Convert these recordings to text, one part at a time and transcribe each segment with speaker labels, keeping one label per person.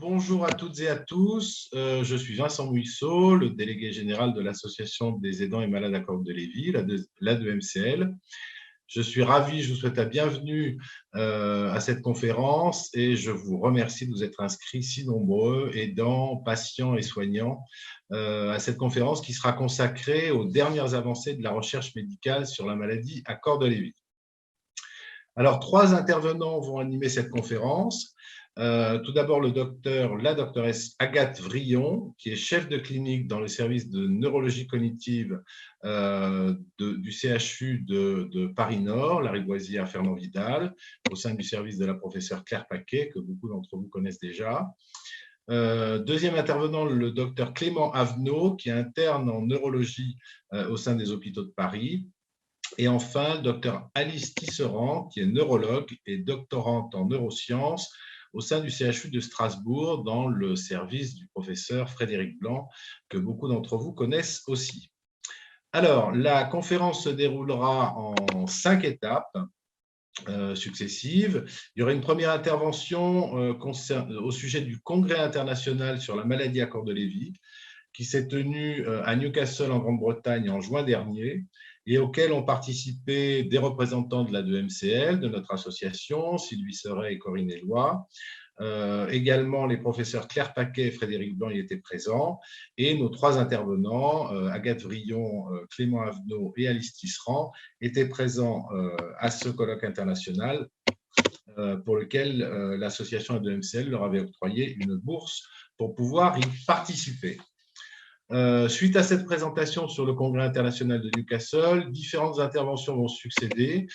Speaker 1: Bonjour à toutes et à tous. Je suis Vincent Mouisseau, le délégué général de l'Association des aidants et malades à corde de Lévis, l'A2MCL. Je suis ravi, je vous souhaite la bienvenue à cette conférence et je vous remercie de vous être inscrits si nombreux, aidants, patients et soignants, à cette conférence qui sera consacrée aux dernières avancées de la recherche médicale sur la maladie à corde de Lévis. Alors, 3 intervenants vont animer cette conférence. Tout d'abord, la doctoresse Agathe Vrillon, qui est chef de clinique dans le service de neurologie cognitive du CHU de Paris-Nord, Lariboisière Fernand Vidal, au sein du service de la professeure Claire Paquet, que beaucoup d'entre vous connaissent déjà. Deuxième intervenant, le docteur Clément Avenot, qui est interne en neurologie au sein des hôpitaux de Paris. Et enfin, le docteur Alice Tisserand, qui est neurologue et doctorante en neurosciences au sein du CHU de Strasbourg, dans le service du professeur Frédéric Blanc, que beaucoup d'entre vous connaissent aussi. Alors, la conférence se déroulera en 5 étapes successives. Il y aura une première intervention au sujet du Congrès international sur la maladie à corde de Lévis, qui s'est tenu à Newcastle en Grande-Bretagne en juin dernier et auquel ont participé des représentants de l'A2MCL, de notre association, Sylvie Seret et Corinne Éloy. Également, les professeurs Claire Paquet et Frédéric Blanc y étaient présents, et nos 3 intervenants, Agathe Vrillon, Clément Avenot et Alice Tisserand, étaient présents à ce colloque international pour lequel l'association A2MCL leur avait octroyé une bourse pour pouvoir y participer. Suite à cette présentation sur le Congrès international de Newcastle, différentes interventions vont succéder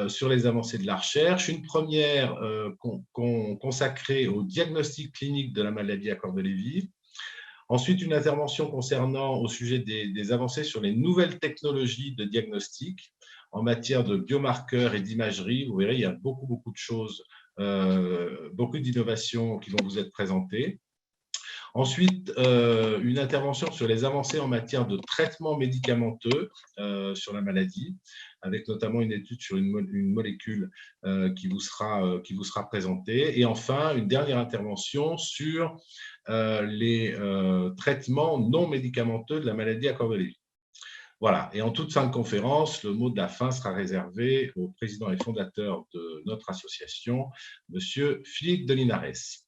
Speaker 1: sur les avancées de la recherche. Une première consacrée au diagnostic clinique de la maladie à corde de Lévis. Ensuite, une intervention concernant au sujet des avancées sur les nouvelles technologies de diagnostic en matière de biomarqueurs et d'imagerie. Vous verrez, il y a beaucoup de choses, beaucoup d'innovations qui vont vous être présentées. Ensuite, une intervention sur les avancées en matière de traitement médicamenteux sur la maladie, avec notamment une étude sur une molécule qui vous sera présentée. Et enfin, une dernière intervention sur les traitements non médicamenteux de la maladie à corde de Lévis. Voilà, et en toute fin de conférence, le mot de la fin sera réservé au président et fondateur de notre association, Monsieur Philippe de Linares.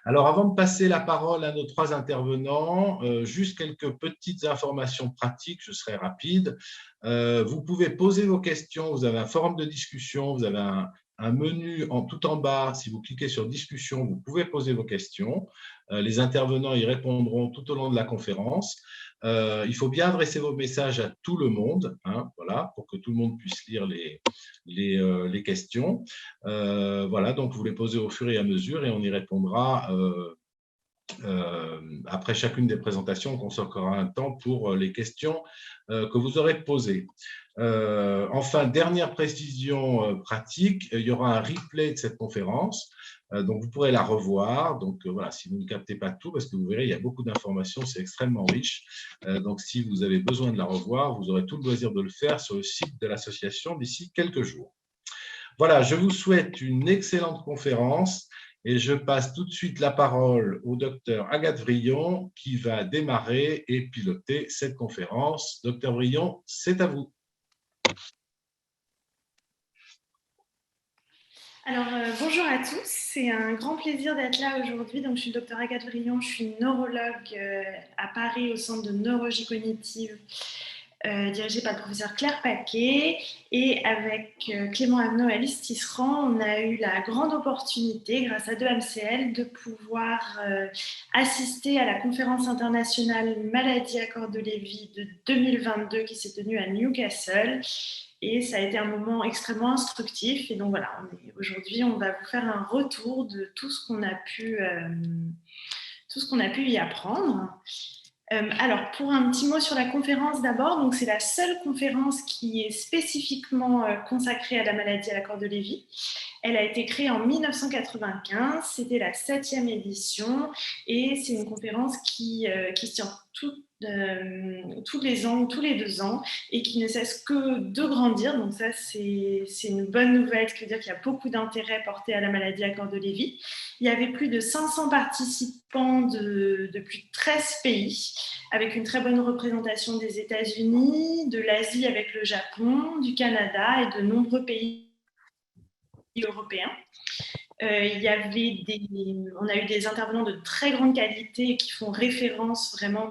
Speaker 1: Alors, avant de passer la parole à nos 3 intervenants, juste quelques petites informations pratiques, je serai rapide. Vous pouvez poser vos questions, vous avez un forum de discussion, vous avez un menu tout en bas. Si vous cliquez sur « Discussion », vous pouvez poser vos questions. Les intervenants y répondront tout au long de la conférence. Il faut bien adresser vos messages à tout le monde, hein, voilà, pour que tout le monde puisse lire les questions. Voilà, donc vous les posez au fur et à mesure et on y répondra après chacune des présentations. On consacrera un temps pour les questions que vous aurez posées. Enfin, dernière précision pratique, il y aura un replay de cette conférence. Donc, vous pourrez la revoir. Donc, voilà, si vous ne captez pas tout, parce que vous verrez, il y a beaucoup d'informations, c'est extrêmement riche. Donc, si vous avez besoin de la revoir, vous aurez tout le loisir de le faire sur le site de l'association d'ici quelques jours. Voilà, je vous souhaite une excellente conférence et je passe tout de suite la parole au docteur Agathe Vrillon qui va démarrer et piloter cette conférence. Docteur Vrillon, c'est à vous.
Speaker 2: Alors, bonjour à tous, c'est un grand plaisir d'être là aujourd'hui. Donc, je suis le docteur Agathe Vrillon, je suis neurologue à Paris au centre de neurologie cognitive dirigé par le professeur Claire Paquet. Et avec Clément Avenot et Alice Tisserand, on a eu la grande opportunité, grâce à A2MCL, de pouvoir assister à la conférence internationale Maladie à corde de Lévis de 2022 qui s'est tenue à Newcastle. Et ça a été un moment extrêmement instructif. Et donc voilà, aujourd'hui, on va vous faire un retour de tout ce qu'on a pu y apprendre. Alors, pour un petit mot sur la conférence d'abord, donc c'est la seule conférence qui est spécifiquement consacrée à la maladie à la corde de Lévis. Elle a été créée en 1995, c'était la 7e édition et c'est une conférence qui se tient tous les ans ou tous les 2 ans et qui ne cesse que de grandir. Donc ça, c'est une bonne nouvelle, ce qui veut dire qu'il y a beaucoup d'intérêt porté à la maladie à corps de Lévy. Il y avait plus de 500 participants de plus de 13 pays, avec une très bonne représentation des États-Unis, de l'Asie avec le Japon, du Canada et de nombreux pays européens. On a eu des intervenants de très grande qualité qui font référence vraiment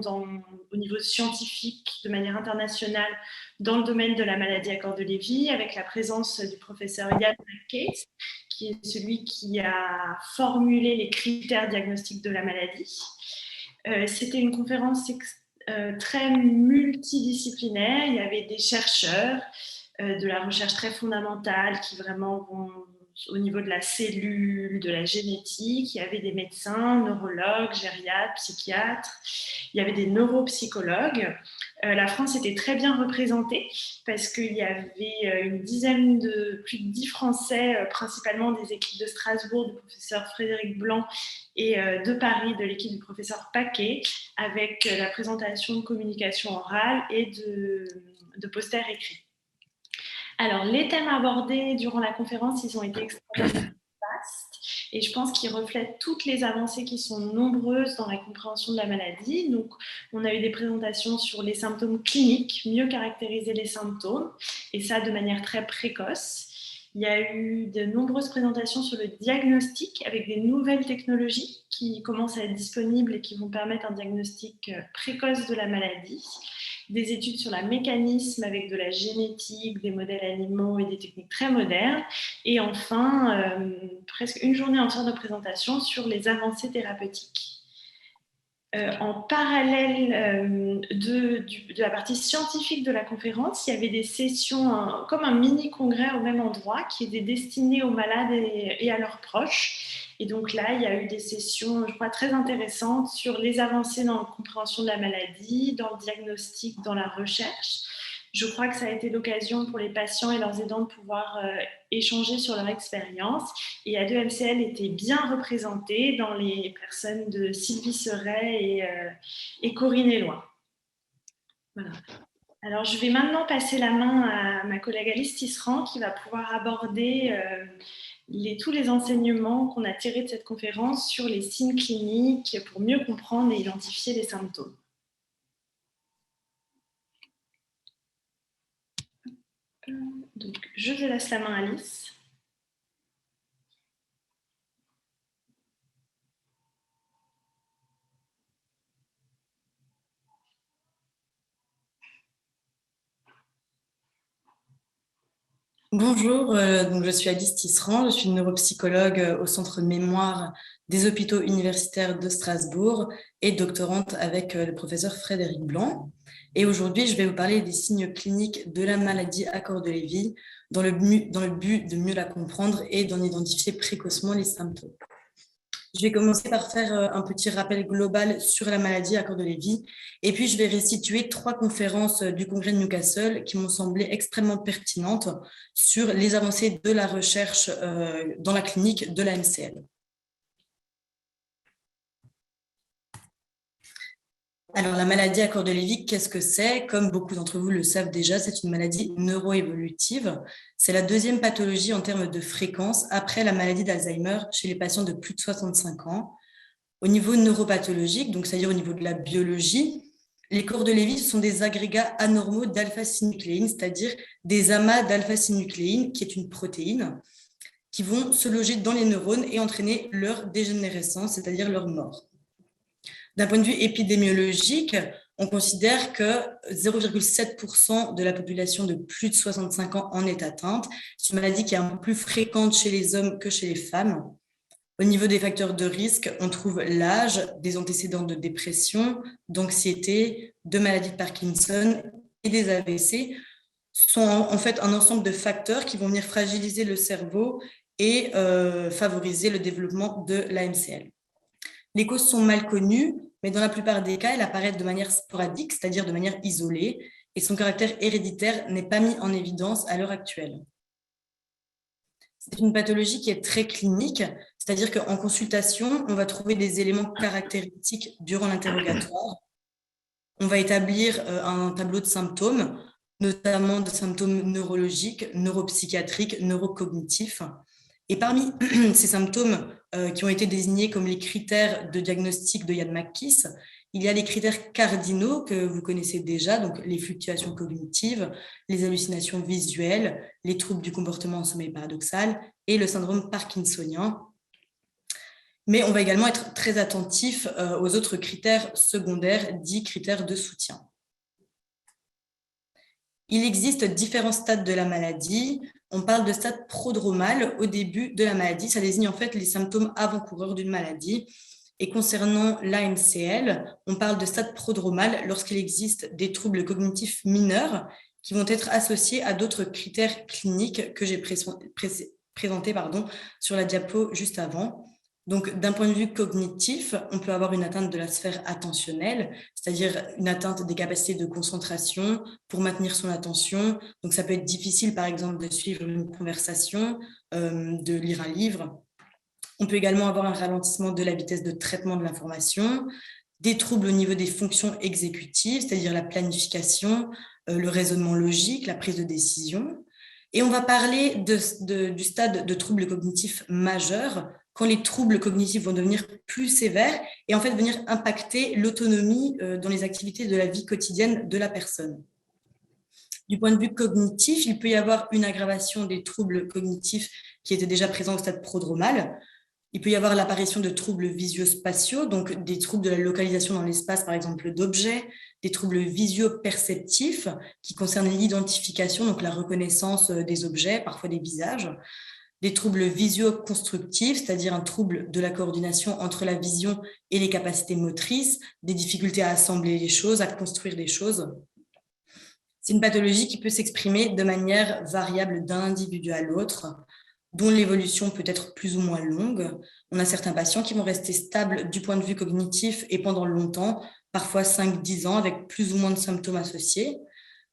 Speaker 2: au niveau scientifique de manière internationale dans le domaine de la maladie à corps de Lévy, avec la présence du professeur Ian McCase, qui est celui qui a formulé les critères diagnostiques de la maladie. C'était une conférence très multidisciplinaire. Il y avait des chercheurs de la recherche très fondamentale qui vraiment vont au niveau de la cellule, de la génétique. Il y avait des médecins, neurologues, gériatres, psychiatres. Il y avait des neuropsychologues. La France était très bien représentée parce qu'il y avait une dizaine plus de 10 Français, principalement des équipes de Strasbourg, du professeur Frédéric Blanc, et de Paris, de l'équipe du professeur Paquet, avec la présentation de communication orale et de posters écrits. Alors, les thèmes abordés durant la conférence, ils ont été extrêmement vastes et je pense qu'ils reflètent toutes les avancées qui sont nombreuses dans la compréhension de la maladie. Donc, on a eu des présentations sur les symptômes cliniques, mieux caractériser les symptômes, et ça de manière très précoce. Il y a eu de nombreuses présentations sur le diagnostic avec des nouvelles technologies qui commencent à être disponibles et qui vont permettre un diagnostic précoce de la maladie. Des études sur le mécanisme avec de la génétique, des modèles animaux et des techniques très modernes. Et enfin, presque une journée entière de présentation sur les avancées thérapeutiques. En parallèle de la partie scientifique de la conférence, il y avait des sessions comme un mini-congrès au même endroit qui étaient destinées aux malades et à leurs proches. Et donc là, il y a eu des sessions, je crois, très intéressantes sur les avancées dans la compréhension de la maladie, dans le diagnostic, dans la recherche. Je crois que ça a été l'occasion pour les patients et leurs aidants de pouvoir échanger sur leur expérience. Et A2MCL était bien représenté dans les personnes de Sylvie Seret et Corinne Éloy. Voilà. Alors, je vais maintenant passer la main à ma collègue Alice Tisserand qui va pouvoir aborder tous les enseignements qu'on a tirés de cette conférence sur les signes cliniques pour mieux comprendre et identifier les symptômes. Donc, je te laisse la main, Alice.
Speaker 3: Bonjour, donc je suis Alice Tisserand, je suis neuropsychologue au Centre Mémoire des hôpitaux universitaires de Strasbourg et doctorante avec le professeur Frédéric Blanc. Et aujourd'hui, je vais vous parler des signes cliniques de la maladie à corps de Lévy dans le but de mieux la comprendre et d'en identifier précocement les symptômes. Je vais commencer par faire un petit rappel global sur la maladie à corps de Lévy et puis je vais restituer 3 conférences du congrès de Newcastle qui m'ont semblé extrêmement pertinentes sur les avancées de la recherche dans la clinique de la MCL. Alors, la maladie à corps de Lévy, qu'est-ce que c'est? Comme beaucoup d'entre vous le savent déjà, c'est une maladie neuroévolutive. C'est la 2e pathologie en termes de fréquence après la maladie d'Alzheimer chez les patients de plus de 65 ans. Au niveau neuropathologique, donc c'est-à-dire au niveau de la biologie, les corps de Lévy sont des agrégats anormaux d'alpha-synucléine, c'est-à-dire des amas d'alpha-synucléine, qui est une protéine, qui vont se loger dans les neurones et entraîner leur dégénérescence, c'est-à-dire leur mort. D'un point de vue épidémiologique, on considère que 0,7% de la population de plus de 65 ans en est atteinte. C'est une maladie qui est un peu plus fréquente chez les hommes que chez les femmes. Au niveau des facteurs de risque, on trouve l'âge, des antécédents de dépression, d'anxiété, de maladie de Parkinson et des AVC sont en fait un ensemble de facteurs qui vont venir fragiliser le cerveau et favoriser le développement de l'AMCL. Les causes sont mal connues, mais dans la plupart des cas, elles apparaissent de manière sporadique, c'est-à-dire de manière isolée, et son caractère héréditaire n'est pas mis en évidence à l'heure actuelle. C'est une pathologie qui est très clinique, c'est-à-dire qu'en consultation, on va trouver des éléments caractéristiques durant l'interrogatoire. On va établir un tableau de symptômes, notamment de symptômes neurologiques, neuropsychiatriques, neurocognitifs. Et parmi ces symptômes qui ont été désignés comme les critères de diagnostic de Ian McKees, il y a les critères cardinaux que vous connaissez déjà, donc les fluctuations cognitives, les hallucinations visuelles, les troubles du comportement en sommeil paradoxal et le syndrome parkinsonien. Mais on va également être très attentif aux autres critères secondaires, dits critères de soutien. Il existe différents stades de la maladie. On parle de stade prodromal au début de la maladie. Ça désigne en fait les symptômes avant-coureurs d'une maladie. Et concernant l'AMCL, on parle de stade prodromal lorsqu'il existe des troubles cognitifs mineurs qui vont être associés à d'autres critères cliniques que j'ai présentés sur la diapo juste avant. Donc, d'un point de vue cognitif, on peut avoir une atteinte de la sphère attentionnelle, c'est-à-dire une atteinte des capacités de concentration pour maintenir son attention. Donc, ça peut être difficile, par exemple, de suivre une conversation, de lire un livre. On peut également avoir un ralentissement de la vitesse de traitement de l'information, des troubles au niveau des fonctions exécutives, c'est-à-dire la planification, le raisonnement logique, la prise de décision. Et on va parler du stade de troubles cognitifs majeurs, quand les troubles cognitifs vont devenir plus sévères et en fait venir impacter l'autonomie dans les activités de la vie quotidienne de la personne. Du point de vue cognitif, il peut y avoir une aggravation des troubles cognitifs qui étaient déjà présents au stade prodromal. Il peut y avoir l'apparition de troubles visio-spatiaux, donc des troubles de la localisation dans l'espace, par exemple d'objets, des troubles visio-perceptifs qui concernent l'identification, donc la reconnaissance des objets, parfois des visages, des troubles visio-constructifs, c'est-à-dire un trouble de la coordination entre la vision et les capacités motrices, des difficultés à assembler les choses, à construire des choses. C'est une pathologie qui peut s'exprimer de manière variable d'un individu à l'autre, dont l'évolution peut être plus ou moins longue. On a certains patients qui vont rester stables du point de vue cognitif et pendant longtemps, parfois 5-10 ans, avec plus ou moins de symptômes associés.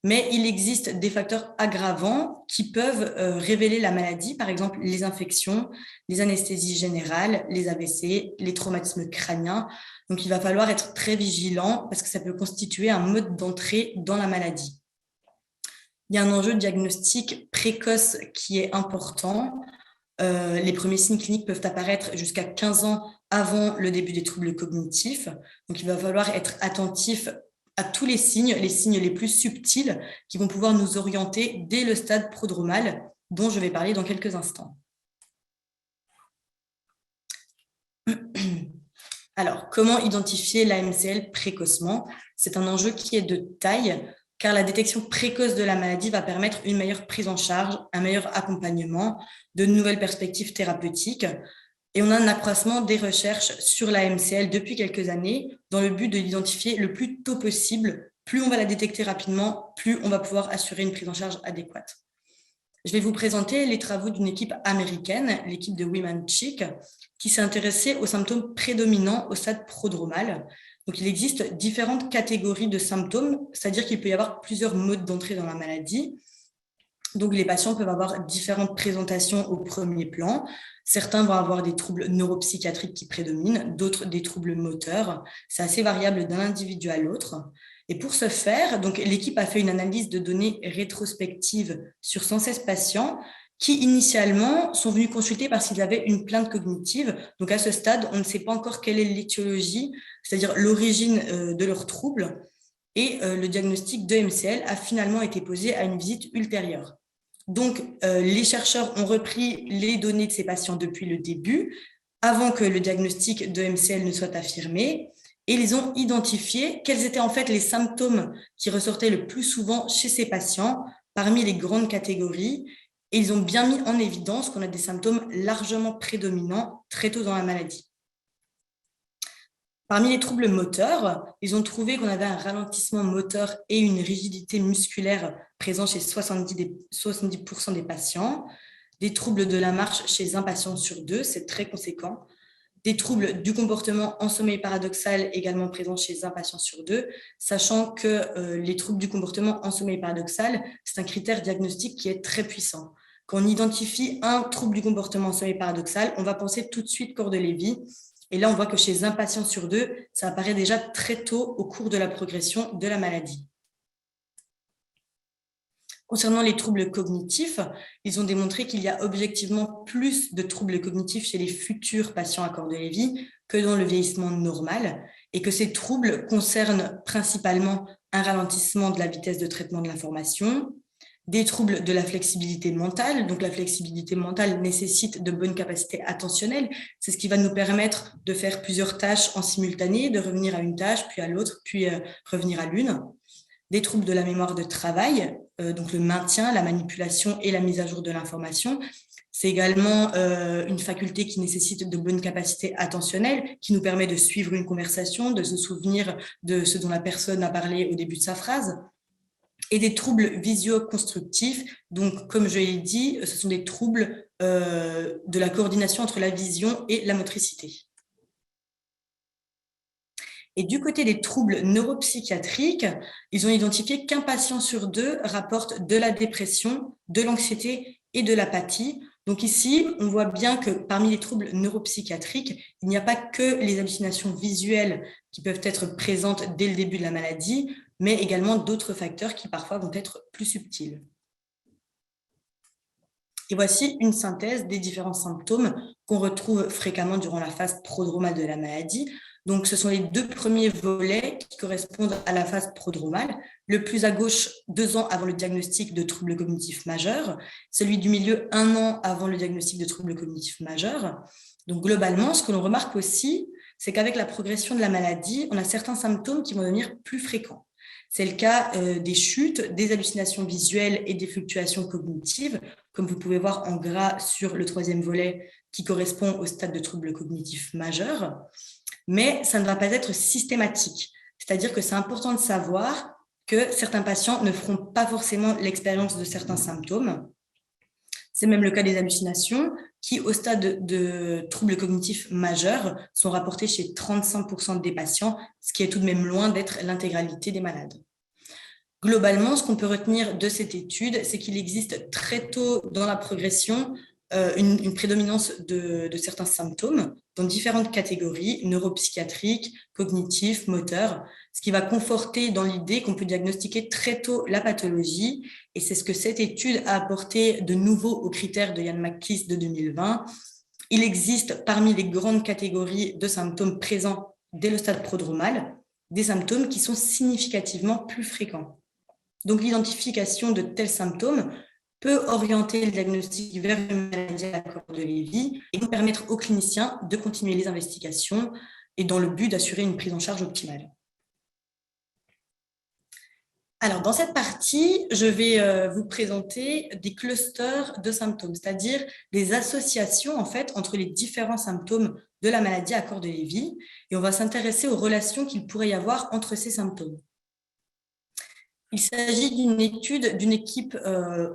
Speaker 3: Mais il existe des facteurs aggravants qui peuvent révéler la maladie, par exemple les infections, les anesthésies générales, les AVC, les traumatismes crâniens. Donc, il va falloir être très vigilant parce que ça peut constituer un mode d'entrée dans la maladie. Il y a un enjeu de diagnostic précoce qui est important. Les premiers signes cliniques peuvent apparaître jusqu'à 15 ans avant le début des troubles cognitifs. Donc, il va falloir être attentif à tous les signes les plus subtils qui vont pouvoir nous orienter dès le stade prodromal, dont je vais parler dans quelques instants. Alors, comment identifier l'AMCL précocement? C'est un enjeu qui est de taille, car la détection précoce de la maladie va permettre une meilleure prise en charge, un meilleur accompagnement, de nouvelles perspectives thérapeutiques. Et on a un accroissement des recherches sur la MCL depuis quelques années dans le but de l'identifier le plus tôt possible. Plus on va la détecter rapidement, plus on va pouvoir assurer une prise en charge adéquate. Je vais vous présenter les travaux d'une équipe américaine, l'équipe de Wimanchik, qui s'est intéressée aux symptômes prédominants au stade prodromal. Donc, il existe différentes catégories de symptômes, c'est-à-dire qu'il peut y avoir plusieurs modes d'entrée dans la maladie. Donc, les patients peuvent avoir différentes présentations au premier plan. Certains vont avoir des troubles neuropsychiatriques qui prédominent, d'autres des troubles moteurs. C'est assez variable d'un individu à l'autre. Et pour ce faire, donc, l'équipe a fait une analyse de données rétrospectives sur 116 patients qui, initialement, sont venus consulter parce qu'ils avaient une plainte cognitive. Donc, à ce stade, on ne sait pas encore quelle est l'étiologie, c'est-à-dire l'origine de leurs troubles. Et le diagnostic de MCL a finalement été posé à une visite ultérieure. Donc, les chercheurs ont repris les données de ces patients depuis le début, avant que le diagnostic de MCL ne soit affirmé, et ils ont identifié quels étaient en fait les symptômes qui ressortaient le plus souvent chez ces patients parmi les grandes catégories, et ils ont bien mis en évidence qu'on a des symptômes largement prédominants très tôt dans la maladie. Parmi les troubles moteurs, ils ont trouvé qu'on avait un ralentissement moteur et une rigidité musculaire présents chez 70% des patients, des troubles de la marche chez un patient sur deux, c'est très conséquent, des troubles du comportement en sommeil paradoxal également présents chez un patient sur deux, sachant que les troubles du comportement en sommeil paradoxal, c'est un critère diagnostique qui est très puissant. Quand on identifie un trouble du comportement en sommeil paradoxal, on va penser tout de suite Kordelevi. Et là, on voit que chez un patient sur 2, ça apparaît déjà très tôt au cours de la progression de la maladie. Concernant les troubles cognitifs, ils ont démontré qu'il y a objectivement plus de troubles cognitifs chez les futurs patients à corps de Lévy que dans le vieillissement normal, et que ces troubles concernent principalement un ralentissement de la vitesse de traitement de l'information, des troubles de la flexibilité mentale. Donc la flexibilité mentale nécessite de bonnes capacités attentionnelles. C'est ce qui va nous permettre de faire plusieurs tâches en simultané, de revenir à une tâche, puis à l'autre, puis revenir à l'une. Des troubles de la mémoire de travail, donc le maintien, la manipulation et la mise à jour de l'information. C'est également une faculté qui nécessite de bonnes capacités attentionnelles, qui nous permet de suivre une conversation, de se souvenir de ce dont la personne a parlé au début de sa phrase. Et des troubles visio-constructifs, donc comme je l'ai dit, ce sont des troubles de la coordination entre la vision et la motricité. Et du côté des troubles neuropsychiatriques, ils ont identifié qu'un patient sur 2 rapporte de la dépression, de l'anxiété et de l'apathie. Donc ici, on voit bien que parmi les troubles neuropsychiatriques, il n'y a pas que les hallucinations visuelles qui peuvent être présentes dès le début de la maladie, mais également d'autres facteurs qui parfois vont être plus subtils. Et voici une synthèse des différents symptômes qu'on retrouve fréquemment durant la phase prodromale de la maladie. Donc, ce sont les 2 premiers volets qui correspondent à la phase prodromale. Le plus à gauche, 2 ans avant le diagnostic de troubles cognitifs majeurs. Celui du milieu, 1 an avant le diagnostic de troubles cognitifs majeurs. Donc, globalement, ce que l'on remarque aussi, c'est qu'avec la progression de la maladie, on a certains symptômes qui vont devenir plus fréquents. C'est le cas des chutes, des hallucinations visuelles et des fluctuations cognitives, comme vous pouvez voir en gras sur le 3e volet qui correspond au stade de troubles cognitifs majeurs. Mais ça ne va pas être systématique. C'est-à-dire que c'est important de savoir que certains patients ne feront pas forcément l'expérience de certains symptômes. C'est même le cas des hallucinations qui, au stade de troubles cognitifs majeurs, sont rapportés chez 35% des patients, ce qui est tout de même loin d'être l'intégralité des malades. Globalement, ce qu'on peut retenir de cette étude, c'est qu'il existe très tôt dans la progression une prédominance de certains symptômes dans différentes catégories, neuropsychiatriques, cognitifs, moteurs, ce qui va conforter dans l'idée qu'on peut diagnostiquer très tôt la pathologie, et c'est ce que cette étude a apporté de nouveau aux critères de Ian McKees de 2020. Il existe parmi les grandes catégories de symptômes présents dès le stade prodromal, des symptômes qui sont significativement plus fréquents. Donc l'identification de tels symptômes peut orienter le diagnostic vers une maladie à corps de Lévy et nous permettre aux cliniciens de continuer les investigations et dans le but d'assurer une prise en charge optimale. Alors, dans cette partie, je vais vous présenter des clusters de symptômes, c'est-à-dire des associations en fait, entre les différents symptômes de la maladie à corps de Lévy, et on va s'intéresser aux relations qu'il pourrait y avoir entre ces symptômes. Il s'agit d'une étude d'une équipe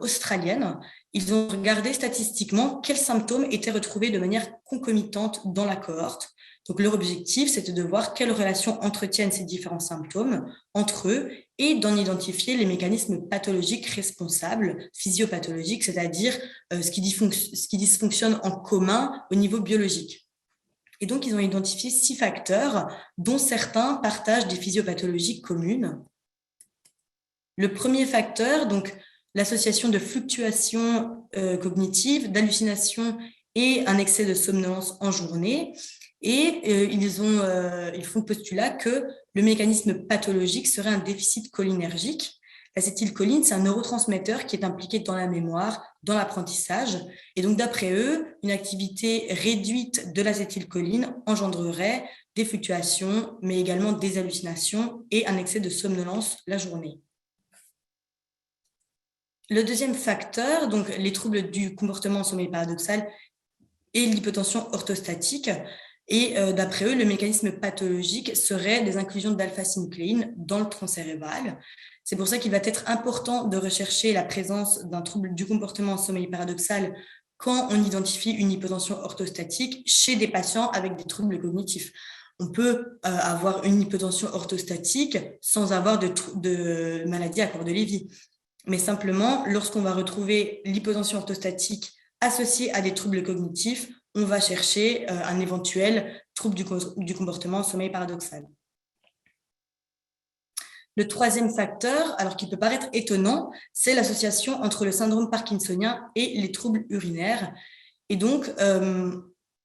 Speaker 3: australienne. Ils ont regardé statistiquement quels symptômes étaient retrouvés de manière concomitante dans la cohorte. Donc, leur objectif, c'était de voir quelles relations entretiennent ces différents symptômes entre eux et d'en identifier les mécanismes pathologiques responsables, physiopathologiques, c'est-à-dire ce qui dysfonctionne en commun au niveau biologique. Et donc, ils ont identifié 6 facteurs, dont certains partagent des physiopathologies communes. Le premier facteur, donc l'association de fluctuations cognitives, d'hallucinations et un excès de somnolence en journée. Et ils font le postulat que le mécanisme pathologique serait un déficit cholinergique. L'acétylcholine, c'est un neurotransmetteur qui est impliqué dans la mémoire, dans l'apprentissage. Et donc, d'après eux, une activité réduite de l'acétylcholine engendrerait des fluctuations, mais également des hallucinations et un excès de somnolence la journée. Le deuxième facteur, donc les troubles du comportement en sommeil paradoxal et l'hypotension orthostatique. Et d'après eux, le mécanisme pathologique serait des inclusions d'alpha-synucléine dans le tronc cérébral. C'est pour ça qu'il va être important de rechercher la présence d'un trouble du comportement en sommeil paradoxal quand on identifie une hypotension orthostatique chez des patients avec des troubles cognitifs. On peut avoir une hypotension orthostatique sans avoir de maladie à corps de Lévy. Mais simplement, lorsqu'on va retrouver l'hypotension orthostatique associée à des troubles cognitifs, on va chercher un éventuel trouble du comportement sommeil paradoxal. Le troisième facteur, alors qui peut paraître étonnant, c'est l'association entre le syndrome parkinsonien et les troubles urinaires. Et donc,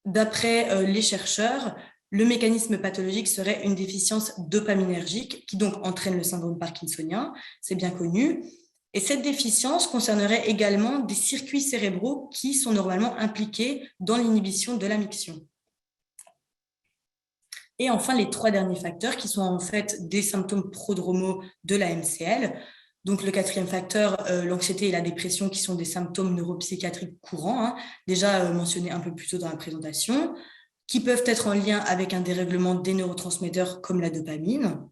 Speaker 3: d'après les chercheurs, le mécanisme pathologique serait une déficience dopaminergique qui donc entraîne le syndrome parkinsonien, c'est bien connu. Et cette déficience concernerait également des circuits cérébraux qui sont normalement impliqués dans l'inhibition de la miction. Et enfin, les trois derniers facteurs qui sont en fait des symptômes prodromaux de la MCL. Donc, le quatrième facteur, l'anxiété et la dépression, qui sont des symptômes neuropsychiatriques courants, déjà mentionnés un peu plus tôt dans la présentation, qui peuvent être en lien avec un dérèglement des neurotransmetteurs comme la dopamine,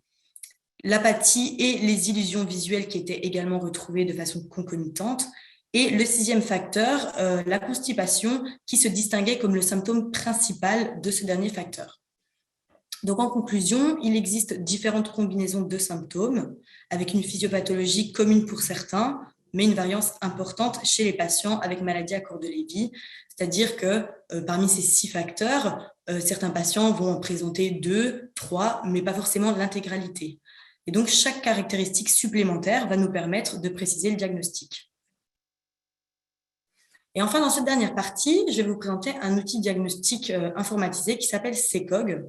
Speaker 3: l'apathie et les illusions visuelles qui étaient également retrouvées de façon concomitante, et le sixième facteur, la constipation, qui se distinguait comme le symptôme principal de ce dernier facteur. Donc, en conclusion, il existe différentes combinaisons de symptômes avec une physiopathologie commune pour certains, mais une variance importante chez les patients avec maladie à corps de Lévy. C'est-à-dire que parmi ces 6 facteurs, certains patients vont en présenter 2, 3, mais pas forcément l'intégralité. Et donc, chaque caractéristique supplémentaire va nous permettre de préciser le diagnostic. Et enfin, dans cette dernière partie, je vais vous présenter un outil diagnostique informatisé qui s'appelle CECOG,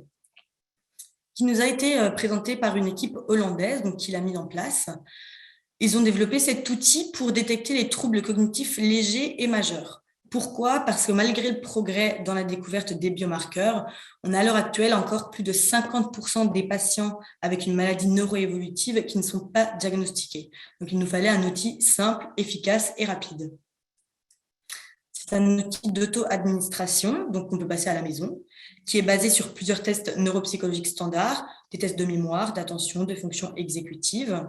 Speaker 3: qui nous a été présenté par une équipe hollandaise, donc qui l'a mis en place. Ils ont développé cet outil pour détecter les troubles cognitifs légers et majeurs. Pourquoi ? Parce que malgré le progrès dans la découverte des biomarqueurs, on a à l'heure actuelle encore plus de 50% des patients avec une maladie neuroévolutive qui ne sont pas diagnostiqués. Donc, il nous fallait un outil simple, efficace et rapide. C'est un outil d'auto-administration, donc on peut passer à la maison, qui est basé sur plusieurs tests neuropsychologiques standards, des tests de mémoire, d'attention, de fonction exécutive.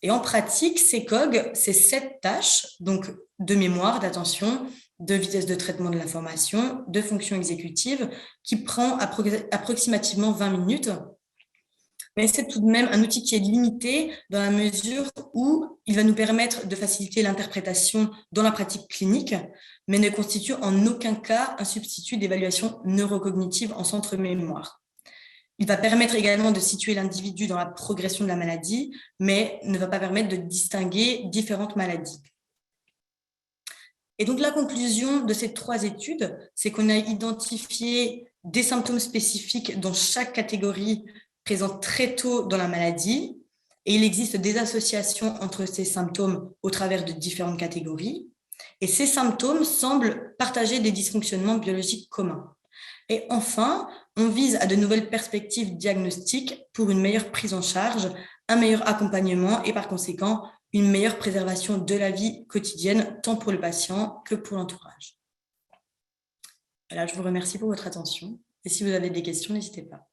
Speaker 3: Et en pratique, CECOG, c'est 7 tâches, donc de mémoire, d'attention, de vitesse de traitement de l'information, de fonction exécutive, qui prend approximativement 20 minutes. Mais c'est tout de même un outil qui est limité dans la mesure où il va nous permettre de faciliter l'interprétation dans la pratique clinique, mais ne constitue en aucun cas un substitut d'évaluation neurocognitive en centre mémoire. Il va permettre également de situer l'individu dans la progression de la maladie, mais ne va pas permettre de distinguer différentes maladies. Et donc, la conclusion de ces 3 études, c'est qu'on a identifié des symptômes spécifiques dans chaque catégorie présente très tôt dans la maladie, et il existe des associations entre ces symptômes au travers de différentes catégories, et ces symptômes semblent partager des dysfonctionnements biologiques communs. Et enfin, on vise à de nouvelles perspectives diagnostiques pour une meilleure prise en charge, un meilleur accompagnement et par conséquent, une meilleure préservation de la vie quotidienne, tant pour le patient que pour l'entourage. Voilà, je vous remercie pour votre attention. Et si vous avez des questions, n'hésitez pas.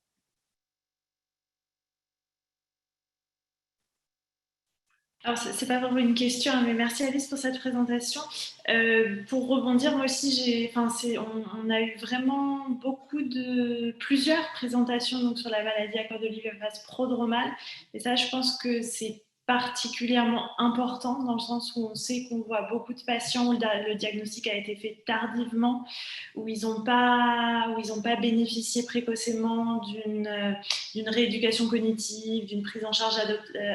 Speaker 2: Alors, ce n'est pas vraiment une question, mais merci Alice pour cette présentation. Pour rebondir, moi aussi, on a eu vraiment plusieurs présentations donc, sur la maladie à corps de Lévy phase prodromale. Et ça, je pense que c'est particulièrement important dans le sens où on sait qu'on voit beaucoup de patients où le diagnostic a été fait tardivement, où ils n'ont pas bénéficié précocement d'une rééducation cognitive, d'une prise en charge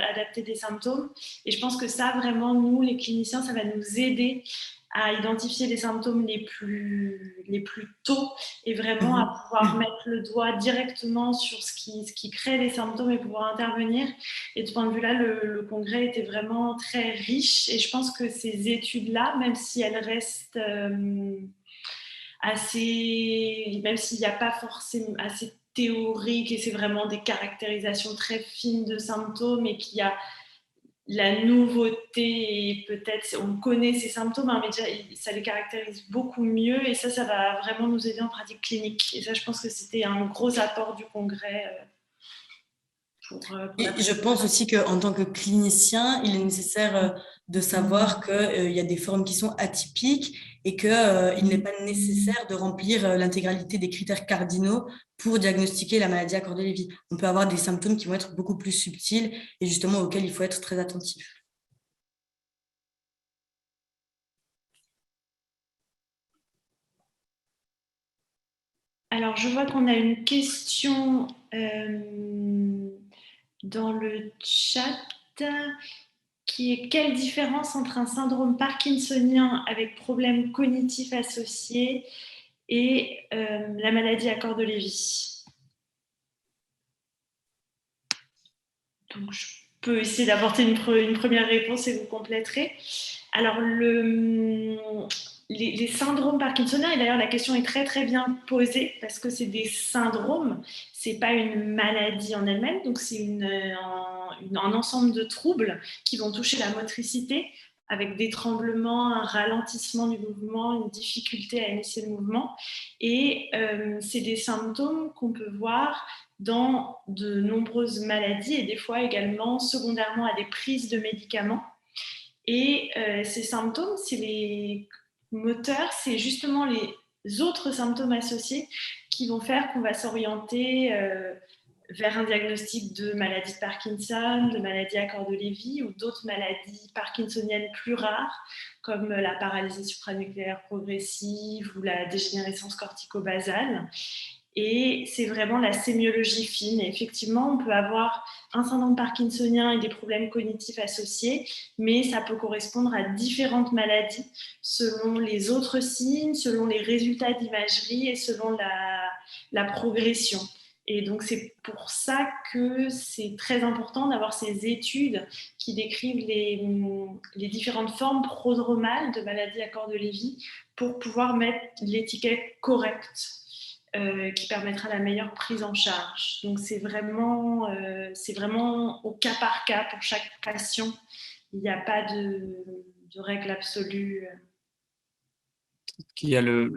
Speaker 2: adaptée des symptômes. Et je pense que ça, vraiment, nous, les cliniciens, ça va nous aider à identifier les symptômes les plus tôt et vraiment à pouvoir mettre le doigt directement sur ce qui crée les symptômes et pouvoir intervenir. Et de ce point de vue-là, le congrès était vraiment très riche et je pense que ces études-là, même si elles restent même s'il n'y a pas forcément assez théorique et c'est vraiment des caractérisations très fines de symptômes et qu'il y a la nouveauté et peut-être on connaît ces symptômes, mais déjà ça les caractérise beaucoup mieux et ça va vraiment nous aider en pratique clinique. Et ça, je pense que c'était un gros apport du congrès.
Speaker 3: Et je pense aussi qu'en tant que clinicien, il est nécessaire de savoir qu'il y a des formes qui sont atypiques et qu'il n'est pas nécessaire de remplir l'intégralité des critères cardinaux pour diagnostiquer la maladie à corps de Lévy. On peut avoir des symptômes qui vont être beaucoup plus subtils et justement auxquels il faut être très attentif.
Speaker 2: Alors, je vois qu'on a une question dans le chat qui est: quelle différence entre un syndrome parkinsonien avec problèmes cognitifs associés et la maladie à corps de Lévy? Donc, je peux essayer d'apporter une première réponse et vous compléterez. Alors, les syndromes parkinsoniens, et d'ailleurs la question est très très bien posée parce que c'est des syndromes, c'est pas une maladie en elle-même, donc c'est un ensemble de troubles qui vont toucher la motricité avec des tremblements, un ralentissement du mouvement, une difficulté à initier le mouvement. Et c'est des symptômes qu'on peut voir dans de nombreuses maladies et des fois également secondairement à des prises de médicaments. Et ces symptômes, c'est les moteurs, c'est justement les autres symptômes associés qui vont faire qu'on va s'orienter vers un diagnostic de maladie de Parkinson, de maladie à corps de Lévy ou d'autres maladies parkinsoniennes plus rares, comme la paralysie supranucléaire progressive ou la dégénérescence cortico-basale. Et c'est vraiment la sémiologie fine. Et effectivement, on peut avoir un syndrome parkinsonien et des problèmes cognitifs associés, mais ça peut correspondre à différentes maladies selon les autres signes, selon les résultats d'imagerie et selon la progression. Et donc, c'est pour ça que c'est très important d'avoir ces études qui décrivent les différentes formes prodromales de maladies à corps de Lévy pour pouvoir mettre l'étiquette correcte qui permettra la meilleure prise en charge. Donc, c'est vraiment au cas par cas pour chaque patient. Il n'y a pas de règle absolue.
Speaker 4: Il y a le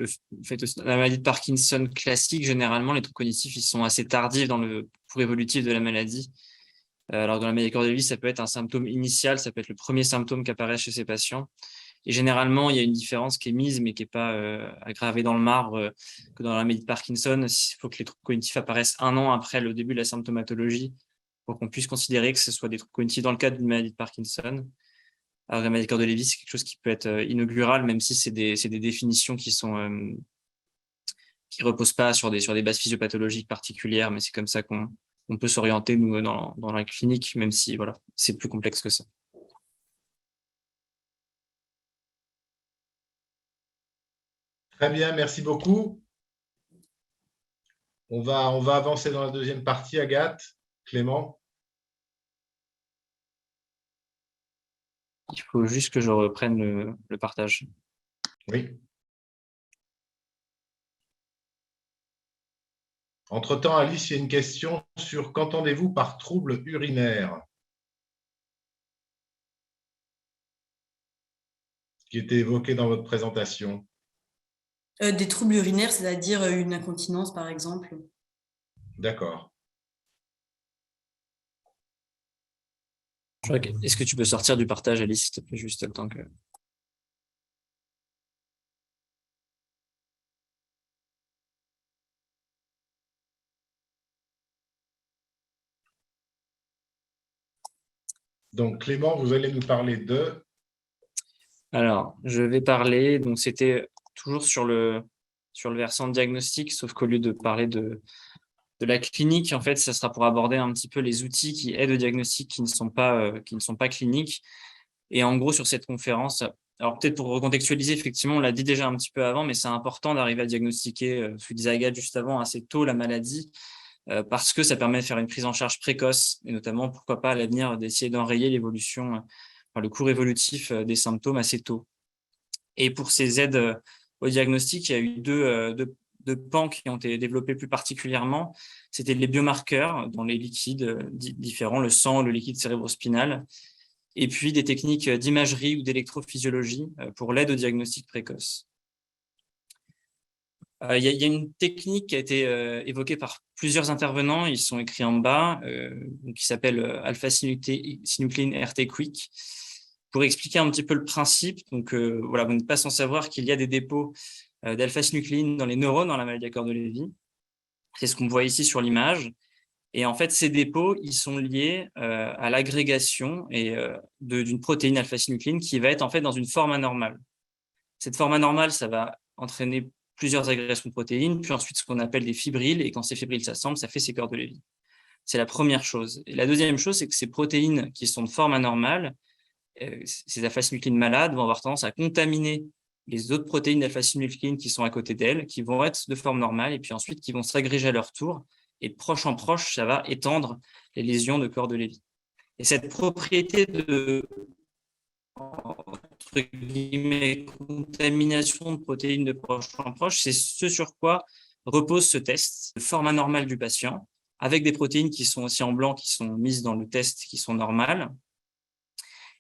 Speaker 4: fait aussi, la maladie de Parkinson classique, généralement, les troubles cognitifs, ils sont assez tardifs dans le cours évolutif de la maladie. Alors, dans la maladie à corps de Lévy, ça peut être un symptôme initial, ça peut être le premier symptôme qui apparaît chez ces patients. Et généralement, il y a une différence qui est mise, mais qui n'est pas aggravée dans le marbre, que dans la maladie de Parkinson. Il faut que les troubles cognitifs apparaissent 1 an après le début de la symptomatologie pour qu'on puisse considérer que ce soit des troubles cognitifs dans le cadre d'une maladie de Parkinson. Alors, la maladie de corps de Lévy, c'est quelque chose qui peut être inaugural, même si c'est des définitions qui reposent pas sur des bases physiopathologiques particulières, mais c'est comme ça qu'on peut s'orienter, nous, dans la clinique, même si voilà, c'est plus complexe que ça.
Speaker 1: Très bien, merci beaucoup. On va avancer dans la deuxième partie, Agathe, Clément.
Speaker 4: Il faut juste que je reprenne le partage.
Speaker 1: Oui. Entre-temps, Alice, il y a une question sur qu'entendez-vous par trouble urinaire, qui était évoqué dans votre présentation.
Speaker 3: Des troubles urinaires, c'est-à-dire une incontinence, par exemple.
Speaker 1: D'accord.
Speaker 4: Est-ce que tu peux sortir du partage, Alice, s'il te plaît, juste le temps que…
Speaker 1: Donc, Clément, vous allez nous parler de…
Speaker 4: Alors, je vais parler, donc c'était toujours sur le versant diagnostic, sauf qu'au lieu de parler de la clinique, en fait, ça sera pour aborder un petit peu les outils qui aident au diagnostic qui ne sont pas cliniques. Et en gros, sur cette conférence, alors peut-être pour recontextualiser, effectivement, on l'a dit déjà un petit peu avant, mais c'est important d'arriver à diagnostiquer, ce que disait Agathe juste avant, assez tôt la maladie, parce que ça permet de faire une prise en charge précoce, et notamment, pourquoi pas à l'avenir, d'essayer d'enrayer l'évolution, le cours évolutif des symptômes assez tôt. Et pour ces aides au diagnostic, il y a eu deux pans qui ont été développés plus particulièrement. C'était les biomarqueurs dans les liquides différents, le sang, le liquide cérébrospinal, et puis des techniques d'imagerie ou d'électrophysiologie pour l'aide au diagnostic précoce. Il y a une technique qui a été évoquée par plusieurs intervenants, ils sont écrits en bas, qui s'appelle alpha-synucléine RT Quick, pour expliquer un petit peu le principe. Donc voilà, vous n'êtes pas sans savoir qu'il y a des dépôts d'alpha-synucléine dans les neurones dans la maladie à corps de Lévy. C'est ce qu'on voit ici sur l'image. Et en fait, ces dépôts, ils sont liés à l'agrégation d'une protéine alpha-synucléine qui va être en fait dans une forme anormale. Cette forme anormale, ça va entraîner plusieurs agrégations de protéines, puis ensuite ce qu'on appelle des fibrilles, et quand ces fibrilles s'assemblent, ça fait ces corps de Lévy. C'est la première chose. Et la deuxième chose, c'est que ces protéines qui sont de forme anormale, ces alpha-synucléines malades vont avoir tendance à contaminer les autres protéines d'alpha-synucléine qui sont à côté d'elles, qui vont être de forme normale, et puis ensuite qui vont s'agréger à leur tour, et de proche en proche, ça va étendre les lésions de corps de Lévy. Et cette propriété de entre guillemets, contamination de protéines de proche en proche, c'est ce sur quoi repose ce test, de forme anormale du patient, avec des protéines qui sont aussi en blanc, qui sont mises dans le test, qui sont normales,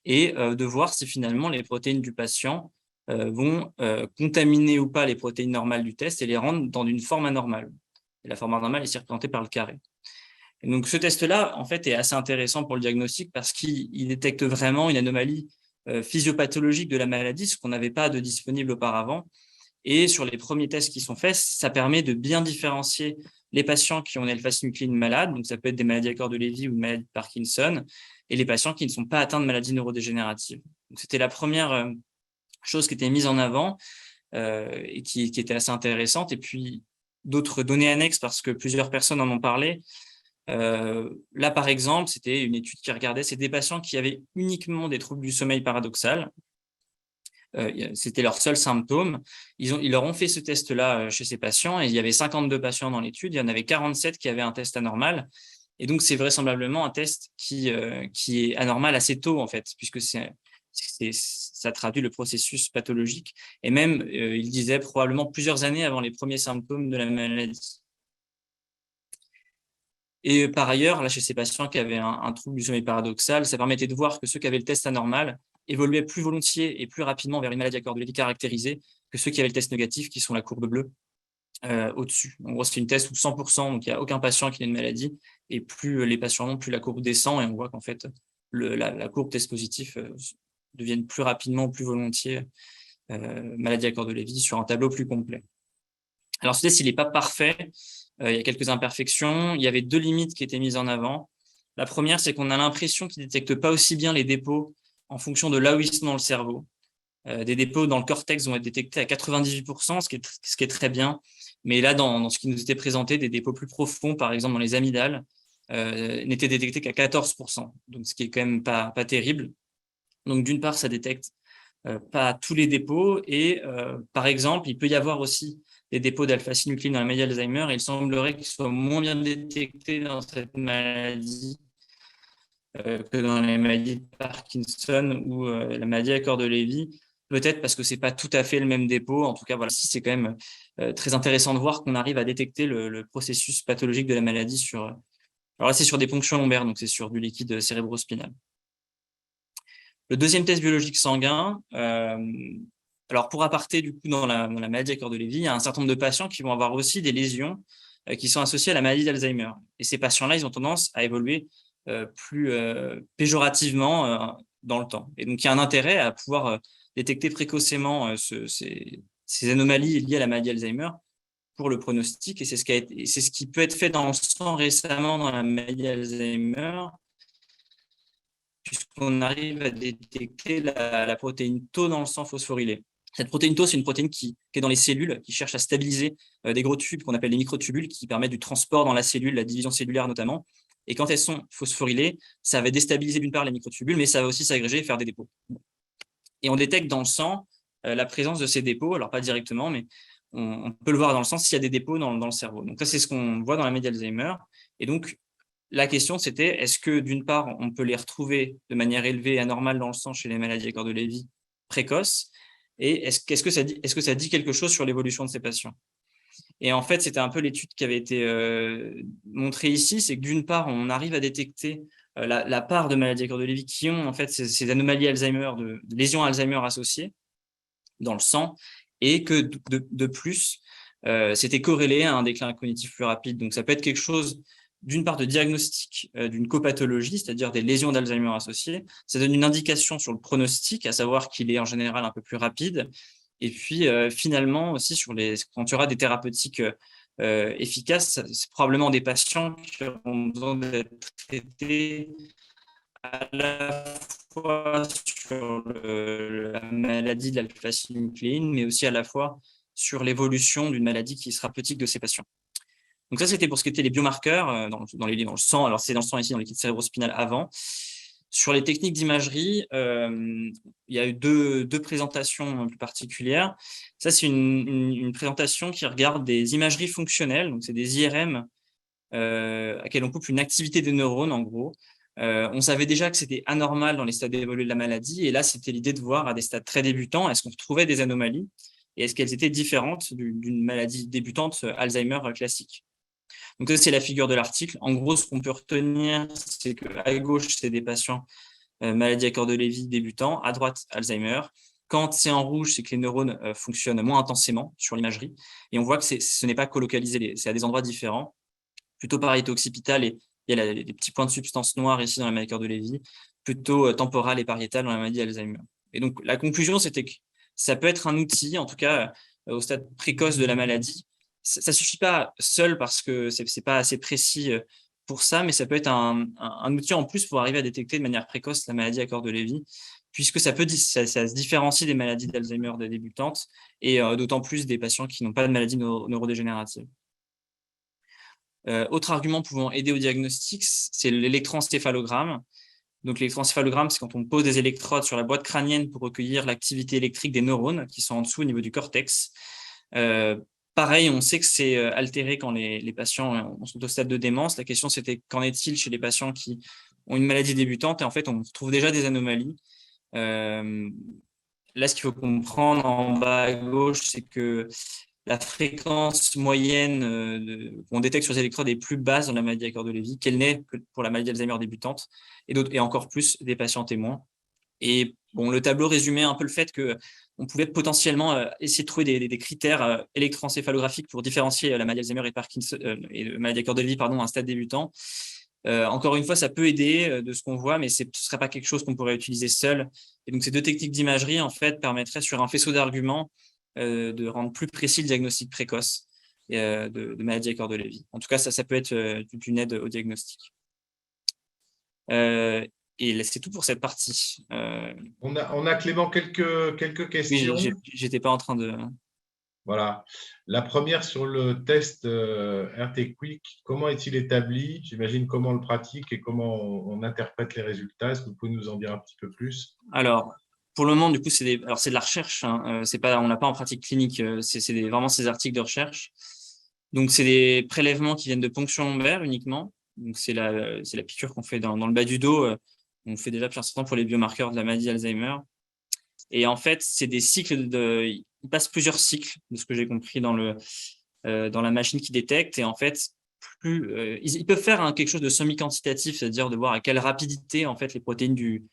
Speaker 4: et de voir si finalement les protéines du patient vont contaminer ou pas les protéines normales du test et les rendre dans une forme anormale. Et la forme anormale est ici représentée par le carré. Et donc ce test-là, en fait, est assez intéressant pour le diagnostic parce qu'il détecte vraiment une anomalie physiopathologique de la maladie, ce qu'on n'avait pas de disponible auparavant. Et sur les premiers tests qui sont faits, ça permet de bien différencier les patients qui ont une alpha-synucléine malade, donc ça peut être des maladies à corps de Lévy ou une maladie de Parkinson, et les patients qui ne sont pas atteints de maladies neurodégénératives. Donc c'était la première chose qui était mise en avant et qui était assez intéressante. Et puis d'autres données annexes, parce que plusieurs personnes en ont parlé. Là, par exemple, c'était une étude qui regardait, c'est des patients qui avaient uniquement des troubles du sommeil paradoxal. C'était leur seul symptôme. Ils leur ont fait ce test-là chez ces patients et il y avait 52 patients dans l'étude. Il y en avait 47 qui avaient un test anormal. Et donc, c'est vraisemblablement un test qui est anormal assez tôt, en fait, puisque ça traduit le processus pathologique. Et même, il disait probablement plusieurs années avant les premiers symptômes de la maladie. Et par ailleurs, là, chez ces patients qui avaient un trouble du sommeil paradoxal, ça permettait de voir que ceux qui avaient le test anormal évoluaient plus volontiers et plus rapidement vers une maladie à corps de Lévy caractérisée que ceux qui avaient le test négatif, qui sont la courbe bleue au-dessus. En gros, c'est une test où 100%, donc il n'y a aucun patient qui a une maladie, et plus les patients ont, plus la courbe descend, et on voit qu'en fait, la courbe test positif deviennent plus rapidement, plus volontiers maladie à corps de Lévy sur un tableau plus complet. Alors, ce test, il n'est pas parfait. Il y a quelques imperfections. Il y avait deux limites qui étaient mises en avant. La première, c'est qu'on a l'impression qu'il ne détecte pas aussi bien les dépôts en fonction de là où ils sont dans le cerveau. Des dépôts dans le cortex vont être détectés à 98%, ce qui est très bien. Mais là, dans ce qui nous était présenté, des dépôts plus profonds, par exemple dans les amygdales, n'étaient détectés qu'à 14%. Donc, ce qui est quand même pas terrible. Donc, d'une part, ça détecte pas tous les dépôts. Et par exemple, il peut y avoir aussi des dépôts d'alpha-synucléine dans la maladie d'Alzheimer, et il semblerait qu'ils soient moins bien détectés dans cette maladie que dans les maladies de Parkinson ou la maladie à corps de Lévy, peut-être parce que c'est pas tout à fait le même dépôt. En tout cas, voilà, c'est quand même très intéressant de voir qu'on arrive à détecter le processus pathologique de la maladie sur. Alors là, c'est sur des ponctions lombaires, donc c'est sur du liquide cérébrospinal. Le deuxième test biologique sanguin, alors pour aparté, du coup, dans la maladie à corps de Lévy, il y a un certain nombre de patients qui vont avoir aussi des lésions qui sont associées à la maladie d'Alzheimer. Et ces patients-là, ils ont tendance à évoluer plus péjorativement dans le temps. Et donc, il y a un intérêt à pouvoir détecter précocement ces anomalies liées à la maladie d'Alzheimer pour le pronostic. Et c'est ce qui peut être fait dans le sang récemment dans la maladie d'Alzheimer, puisqu'on arrive à détecter la protéine Tau dans le sang phosphorylé. Cette protéine Tau, c'est une protéine qui est dans les cellules, qui cherche à stabiliser des gros tubes qu'on appelle les microtubules, qui permettent du transport dans la cellule, la division cellulaire notamment. Et quand elles sont phosphorylées, ça va déstabiliser d'une part les microtubules, mais ça va aussi s'agréger et faire des dépôts. Et on détecte dans le sang la présence de ces dépôts, alors pas directement, mais on peut le voir dans le sang s'il y a des dépôts dans le cerveau. Donc ça, c'est ce qu'on voit dans la maladie d'Alzheimer. Et donc, la question, c'était, est-ce que d'une part, on peut les retrouver de manière élevée et anormale dans le sang chez les maladies à corps de Lévy précoces, et est-ce que ça dit quelque chose sur l'évolution de ces patients? Et en fait, c'était un peu l'étude qui avait été montrée ici, c'est que d'une part, on arrive à détecter la part de maladies à corps de Lévy qui ont en fait ces anomalies Alzheimer, de lésions Alzheimer associées dans le sang, et que de plus, c'était corrélé à un déclin cognitif plus rapide. Donc, ça peut être quelque chose d'une part de diagnostic d'une copathologie, c'est-à-dire des lésions d'Alzheimer associées. Ça donne une indication sur le pronostic, à savoir qu'il est en général un peu plus rapide. Et puis, finalement, aussi, quand tu auras des thérapeutiques efficaces, c'est probablement des patients qui auront besoin d'être traités à la fois sur la maladie de l'alpha-synucléine, mais aussi à la fois sur l'évolution d'une maladie qui sera thérapeutique de ces patients. Donc ça, c'était pour ce qui était les biomarqueurs dans le sang. Alors, c'est dans le sang ici, dans le liquide cérébrospinal avant. Sur les techniques d'imagerie, il y a eu deux présentations plus particulières. Ça, c'est une présentation qui regarde des imageries fonctionnelles. Donc, c'est des IRM à laquelle on coupe une activité des neurones, en gros. On savait déjà que c'était anormal dans les stades évolués de la maladie. Et là, c'était l'idée de voir à des stades très débutants, est-ce qu'on retrouvait des anomalies et est-ce qu'elles étaient différentes d'une maladie débutante Alzheimer classique. Donc ça, c'est la figure de l'article. En gros, ce qu'on peut retenir, c'est qu'à gauche, c'est des patients maladie à corps de Lévy débutants, à droite, Alzheimer. Quand c'est en rouge, c'est que les neurones fonctionnent moins intensément sur l'imagerie. Et on voit que ce n'est pas colocalisé, c'est à des endroits différents, plutôt parieto occipital, et il y a des petits points de substance noire ici dans la maladie à corps de Lévy, plutôt temporal et pariétal dans la maladie Alzheimer. Et donc, la conclusion, c'était que ça peut être un outil, en tout cas au stade précoce de la maladie. Ça suffit pas seul parce que c'est pas assez précis pour ça, mais ça peut être un outil en plus pour arriver à détecter de manière précoce la maladie à corps de Lévy, puisque ça se différencie des maladies d'Alzheimer des débutantes et d'autant plus des patients qui n'ont pas de maladie neurodégénérative. Autre argument pouvant aider au diagnostic, c'est l'électroencéphalogramme. Donc l'électroencéphalogramme, c'est quand on pose des électrodes sur la boîte crânienne pour recueillir l'activité électrique des neurones qui sont en dessous au niveau du cortex. Pareil, on sait que c'est altéré quand les patients sont au stade de démence. La question, c'était qu'en est-il chez les patients qui ont une maladie débutante? Et en fait, on trouve déjà des anomalies. Là, ce qu'il faut comprendre en bas à gauche, c'est que la fréquence moyenne qu'on détecte sur les électrodes est plus basse dans la maladie à corps de Lévy qu'elle n'est que pour la maladie d'Alzheimer débutante et encore plus des patients témoins. Et bon, le tableau résumait un peu le fait qu'on pouvait potentiellement essayer de trouver des critères électroencéphalographiques pour différencier la maladie d'Alzheimer et Parkinson et la maladie à corps de Lévy, à un stade débutant. Encore une fois, ça peut aider de ce qu'on voit, mais ce ne serait pas quelque chose qu'on pourrait utiliser seul. Et donc, ces deux techniques d'imagerie, en fait, permettraient sur un faisceau d'arguments de rendre plus précis le diagnostic précoce de maladie à corps de Lévy. En tout cas, ça peut être d'une aide au diagnostic. Et c'est tout pour cette partie.
Speaker 1: On a Clément quelques questions.
Speaker 4: Oui, j'étais pas en train de…
Speaker 1: Voilà. La première sur le test RT Quick, comment est-il établi? J'imagine comment on le pratique et comment on interprète les résultats. Est-ce que vous pouvez nous en dire un petit peu plus?
Speaker 4: Alors, pour le moment, du coup, c'est de la recherche. Hein. On n'a pas en pratique clinique. C'est vraiment ces articles de recherche. Donc, c'est des prélèvements qui viennent de ponction lombaire uniquement. Donc, c'est la piqûre qu'on fait dans le bas du dos. On fait déjà depuis un certain temps pour les biomarqueurs de la maladie Alzheimer. Et en fait, c'est des cycles ils passent plusieurs cycles, de ce que j'ai compris dans la machine qui détecte. Et en fait, ils peuvent faire quelque chose de semi-quantitatif, c'est-à-dire de voir à quelle rapidité en fait les protéines du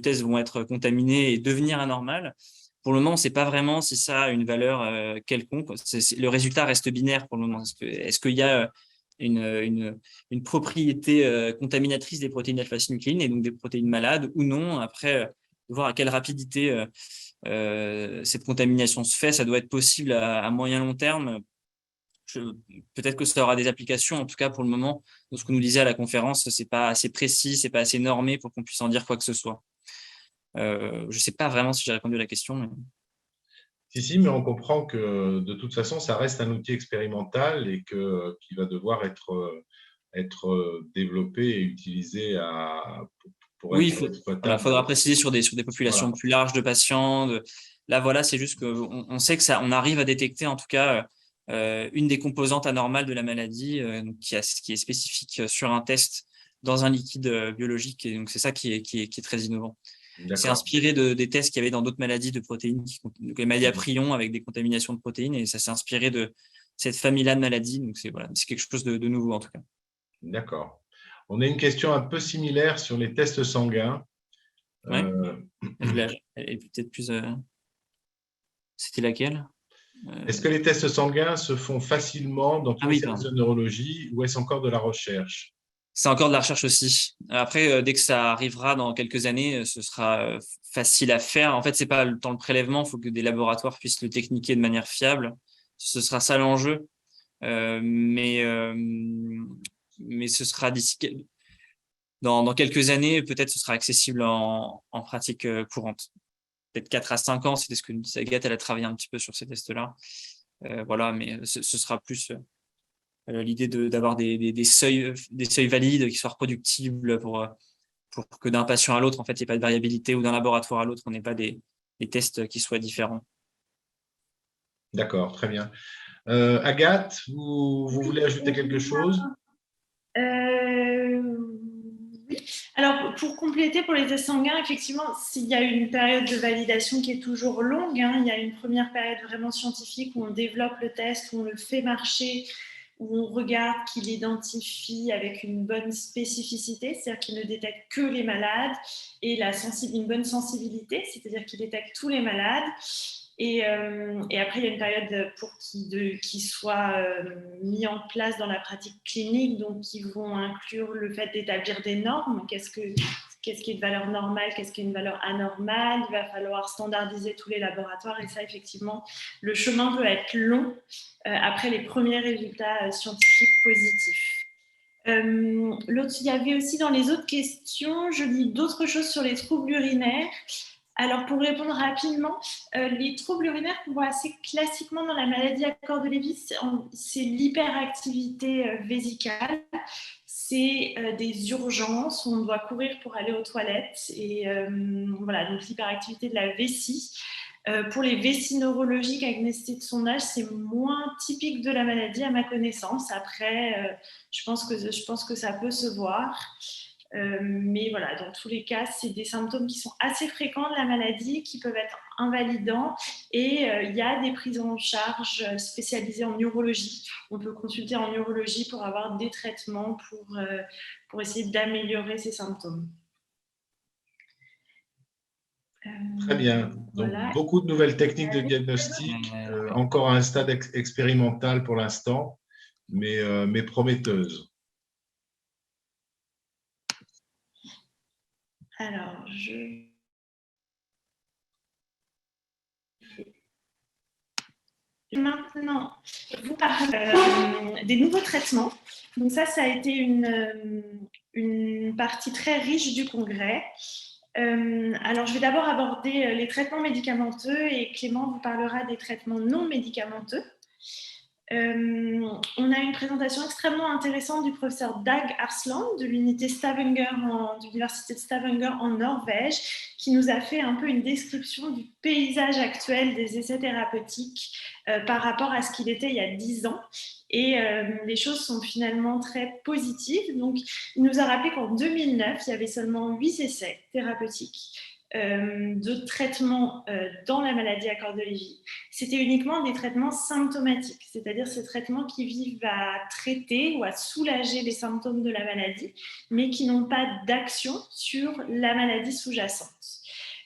Speaker 4: test vont être contaminées et devenir anormales. Pour le moment, on ne sait pas vraiment si ça a une valeur quelconque. Le résultat reste binaire pour le moment. Est-ce qu'il y a une propriété contaminatrice des protéines alpha-synucléine et donc des protéines malades ou non? Après, voir à quelle rapidité cette contamination se fait, ça doit être possible à moyen long terme. Peut-être que ça aura des applications. En tout cas, pour le moment, dans ce que nous disait à la conférence, c'est pas assez précis, c'est pas assez normé pour qu'on puisse en dire quoi que ce soit. Je sais pas vraiment si j'ai répondu à la question. Mais…
Speaker 1: Si, mais on comprend que de toute façon, ça reste un outil expérimental et qui va devoir être développé et utilisé pour
Speaker 4: Oui,
Speaker 1: être exploitable.
Speaker 4: faudra préciser sur des populations plus larges de patients. Là, voilà, c'est juste qu'on sait que on arrive à détecter en tout cas une des composantes anormales de la maladie qui est spécifique sur un test dans un liquide biologique. Et donc, c'est ça qui est très innovant. C'est inspiré des tests qu'il y avait dans d'autres maladies de protéines, les maladies à prions avec des contaminations de protéines, et ça s'est inspiré de cette famille-là de maladies. Donc, c'est quelque chose de nouveau en tout cas.
Speaker 1: D'accord. On a une question un peu similaire sur les tests sanguins.
Speaker 4: Ouais. Elle est peut-être plus… C'était laquelle?
Speaker 1: Est-ce que les tests sanguins se font facilement dans tous les services de neurologie ou est-ce encore de la recherche?
Speaker 4: C'est encore de la recherche aussi. Après, dès que ça arrivera dans quelques années, ce sera facile à faire. En fait, c'est pas dans le prélèvement, il faut que des laboratoires puissent le techniquer de manière fiable. Ce sera ça l'enjeu. Mais ce sera d'ici dans quelques années, peut-être ce sera accessible en pratique courante. peut-être 4 à 5 ans. C'était ce que nous disait Agathe, elle a travaillé un petit peu sur ces tests-là. Voilà, mais ce sera plus l'idée d'avoir des seuils valides qui soient reproductibles pour que d'un patient à l'autre, en fait, il n'y ait pas de variabilité, ou d'un laboratoire à l'autre, on n'ait pas des tests qui soient différents.
Speaker 1: D'accord, très bien. Agathe, vous voulez ajouter quelque chose?
Speaker 2: Oui. Alors, pour compléter, pour les tests sanguins, effectivement, s'il y a une période de validation qui est toujours longue, hein, il y a une première période vraiment scientifique où on développe le test, où on le fait marcher, où on regarde qu'il identifie avec une bonne spécificité, c'est-à-dire qu'il ne détecte que les malades, et une bonne sensibilité, c'est-à-dire qu'il détecte tous les malades. Et après, il y a une période pour qui soit mis en place dans la pratique clinique, donc qui vont inclure le fait d'établir des normes. Qu'est-ce qui est une valeur normale, qu'est-ce qui est une valeur anormale. Il va falloir standardiser tous les laboratoires, et ça, effectivement, le chemin peut être long après les premiers résultats scientifiques positifs. Il y avait aussi dans les autres questions, je lis d'autres choses sur les troubles urinaires. Alors, pour répondre rapidement, les troubles urinaires qu'on voit assez classiquement dans la maladie à corps de Lévy, c'est l'hyperactivité vésicale. C'est des urgences où on doit courir pour aller aux toilettes. Et voilà, donc l'hyperactivité de la vessie. Pour les vessies neurologiques avec nécessité de sondage, c'est moins typique de la maladie à ma connaissance. Après, je pense que ça peut se voir. Mais voilà, dans tous les cas, c'est des symptômes qui sont assez fréquents de la maladie, qui peuvent être invalidants, et il y a des prises en charge spécialisées en neurologie. On peut consulter en neurologie pour avoir des traitements pour essayer d'améliorer ces symptômes.
Speaker 1: Très bien. Donc,
Speaker 2: Voilà.
Speaker 1: beaucoup de nouvelles techniques de diagnostic, encore à un stade expérimental pour l'instant, mais prometteuses.
Speaker 2: Alors, je vais maintenant vous parler des nouveaux traitements. Donc ça a été une partie très riche du congrès. Alors, je vais d'abord aborder les traitements médicamenteux, et Clément vous parlera des traitements non médicamenteux. On a une présentation extrêmement intéressante du professeur Dag Arsland de l'unité Stavanger de l'université de Stavanger en Norvège, qui nous a fait un peu une description du paysage actuel des essais thérapeutiques par rapport à ce qu'il était il y a 10 ans. Et les choses sont finalement très positives. Donc, il nous a rappelé qu'en 2009, il y avait seulement 8 essais thérapeutiques de traitement dans la maladie à corps de Lévy. C'était uniquement des traitements symptomatiques, c'est-à-dire ces traitements qui visent à traiter ou à soulager les symptômes de la maladie, mais qui n'ont pas d'action sur la maladie sous-jacente.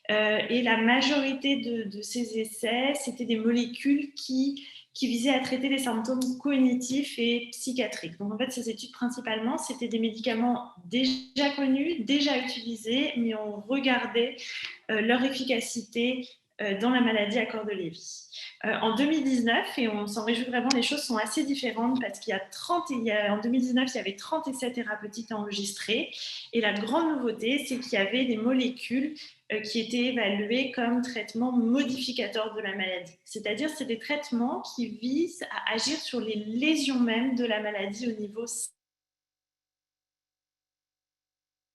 Speaker 2: Et la majorité de ces essais, c'était des molécules qui visaient à traiter les symptômes cognitifs et psychiatriques. Donc en fait, ces études principalement, c'était des médicaments déjà connus, déjà utilisés, mais on regardait leur efficacité dans la maladie à corps de Lévy. En 2019, et on s'en réjouit vraiment, les choses sont assez différentes, parce en 2019, il y avait 30 essais thérapeutiques enregistrés, et la grande nouveauté, c'est qu'il y avait des molécules qui étaient évaluées comme traitements modificateurs de la maladie. C'est-à-dire, c'est des traitements qui visent à agir sur les lésions mêmes de la maladie au niveau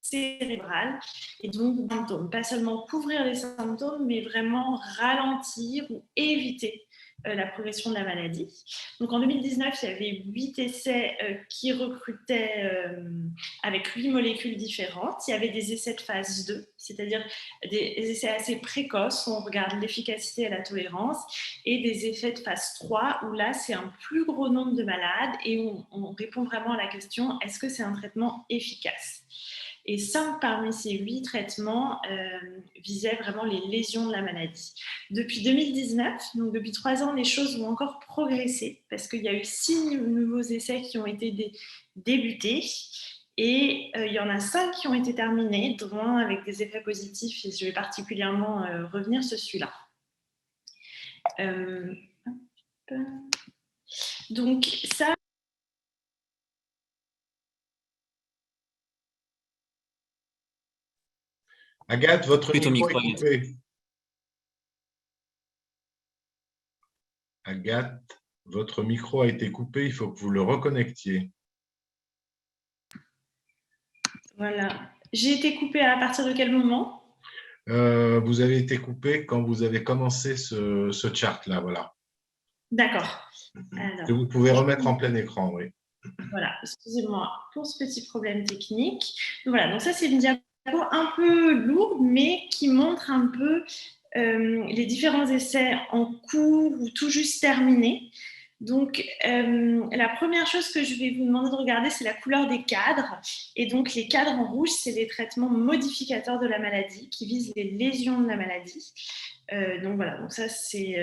Speaker 2: cérébrale, et donc symptômes. Pas seulement couvrir les symptômes, mais vraiment ralentir ou éviter la progression de la maladie. Donc en 2019, il y avait 8 essais qui recrutaient avec 8 molécules différentes. Il y avait des essais de phase 2, c'est-à-dire des essais assez précoces où on regarde l'efficacité et la tolérance, et des effets de phase 3 où là, c'est un plus gros nombre de malades, et on répond vraiment à la question, est-ce que c'est un traitement efficace ? Et 5 parmi ces 8 traitements visaient vraiment les lésions de la maladie. Depuis 2019, donc depuis 3 ans, les choses vont encore progresser, parce qu'il y a eu 6 nouveaux essais qui ont été débutés, et il y en a 5 qui ont été terminés, dont un avec des effets positifs, et je vais particulièrement revenir sur celui-là. Donc ça,
Speaker 1: Agathe, votre micro est coupé. Agathe, votre micro a été coupé, il faut que vous le reconnectiez.
Speaker 2: Voilà. J'ai été coupée à partir de quel moment?
Speaker 1: Vous avez été coupé quand vous avez commencé ce chart-là, voilà.
Speaker 2: D'accord.
Speaker 1: Que
Speaker 2: Alors,
Speaker 1: vous pouvez remettre en plein écran, oui.
Speaker 2: voilà, excusez-moi pour ce petit problème technique. Voilà, donc ça, c'est une diapo un peu lourde, mais qui montre un peu les différents essais en cours ou tout juste terminés. Donc, la première chose que je vais vous demander de regarder, c'est la couleur des cadres. Et donc, les cadres en rouge, c'est des traitements modificateurs de la maladie qui visent les lésions de la maladie. Donc voilà, donc ça c'est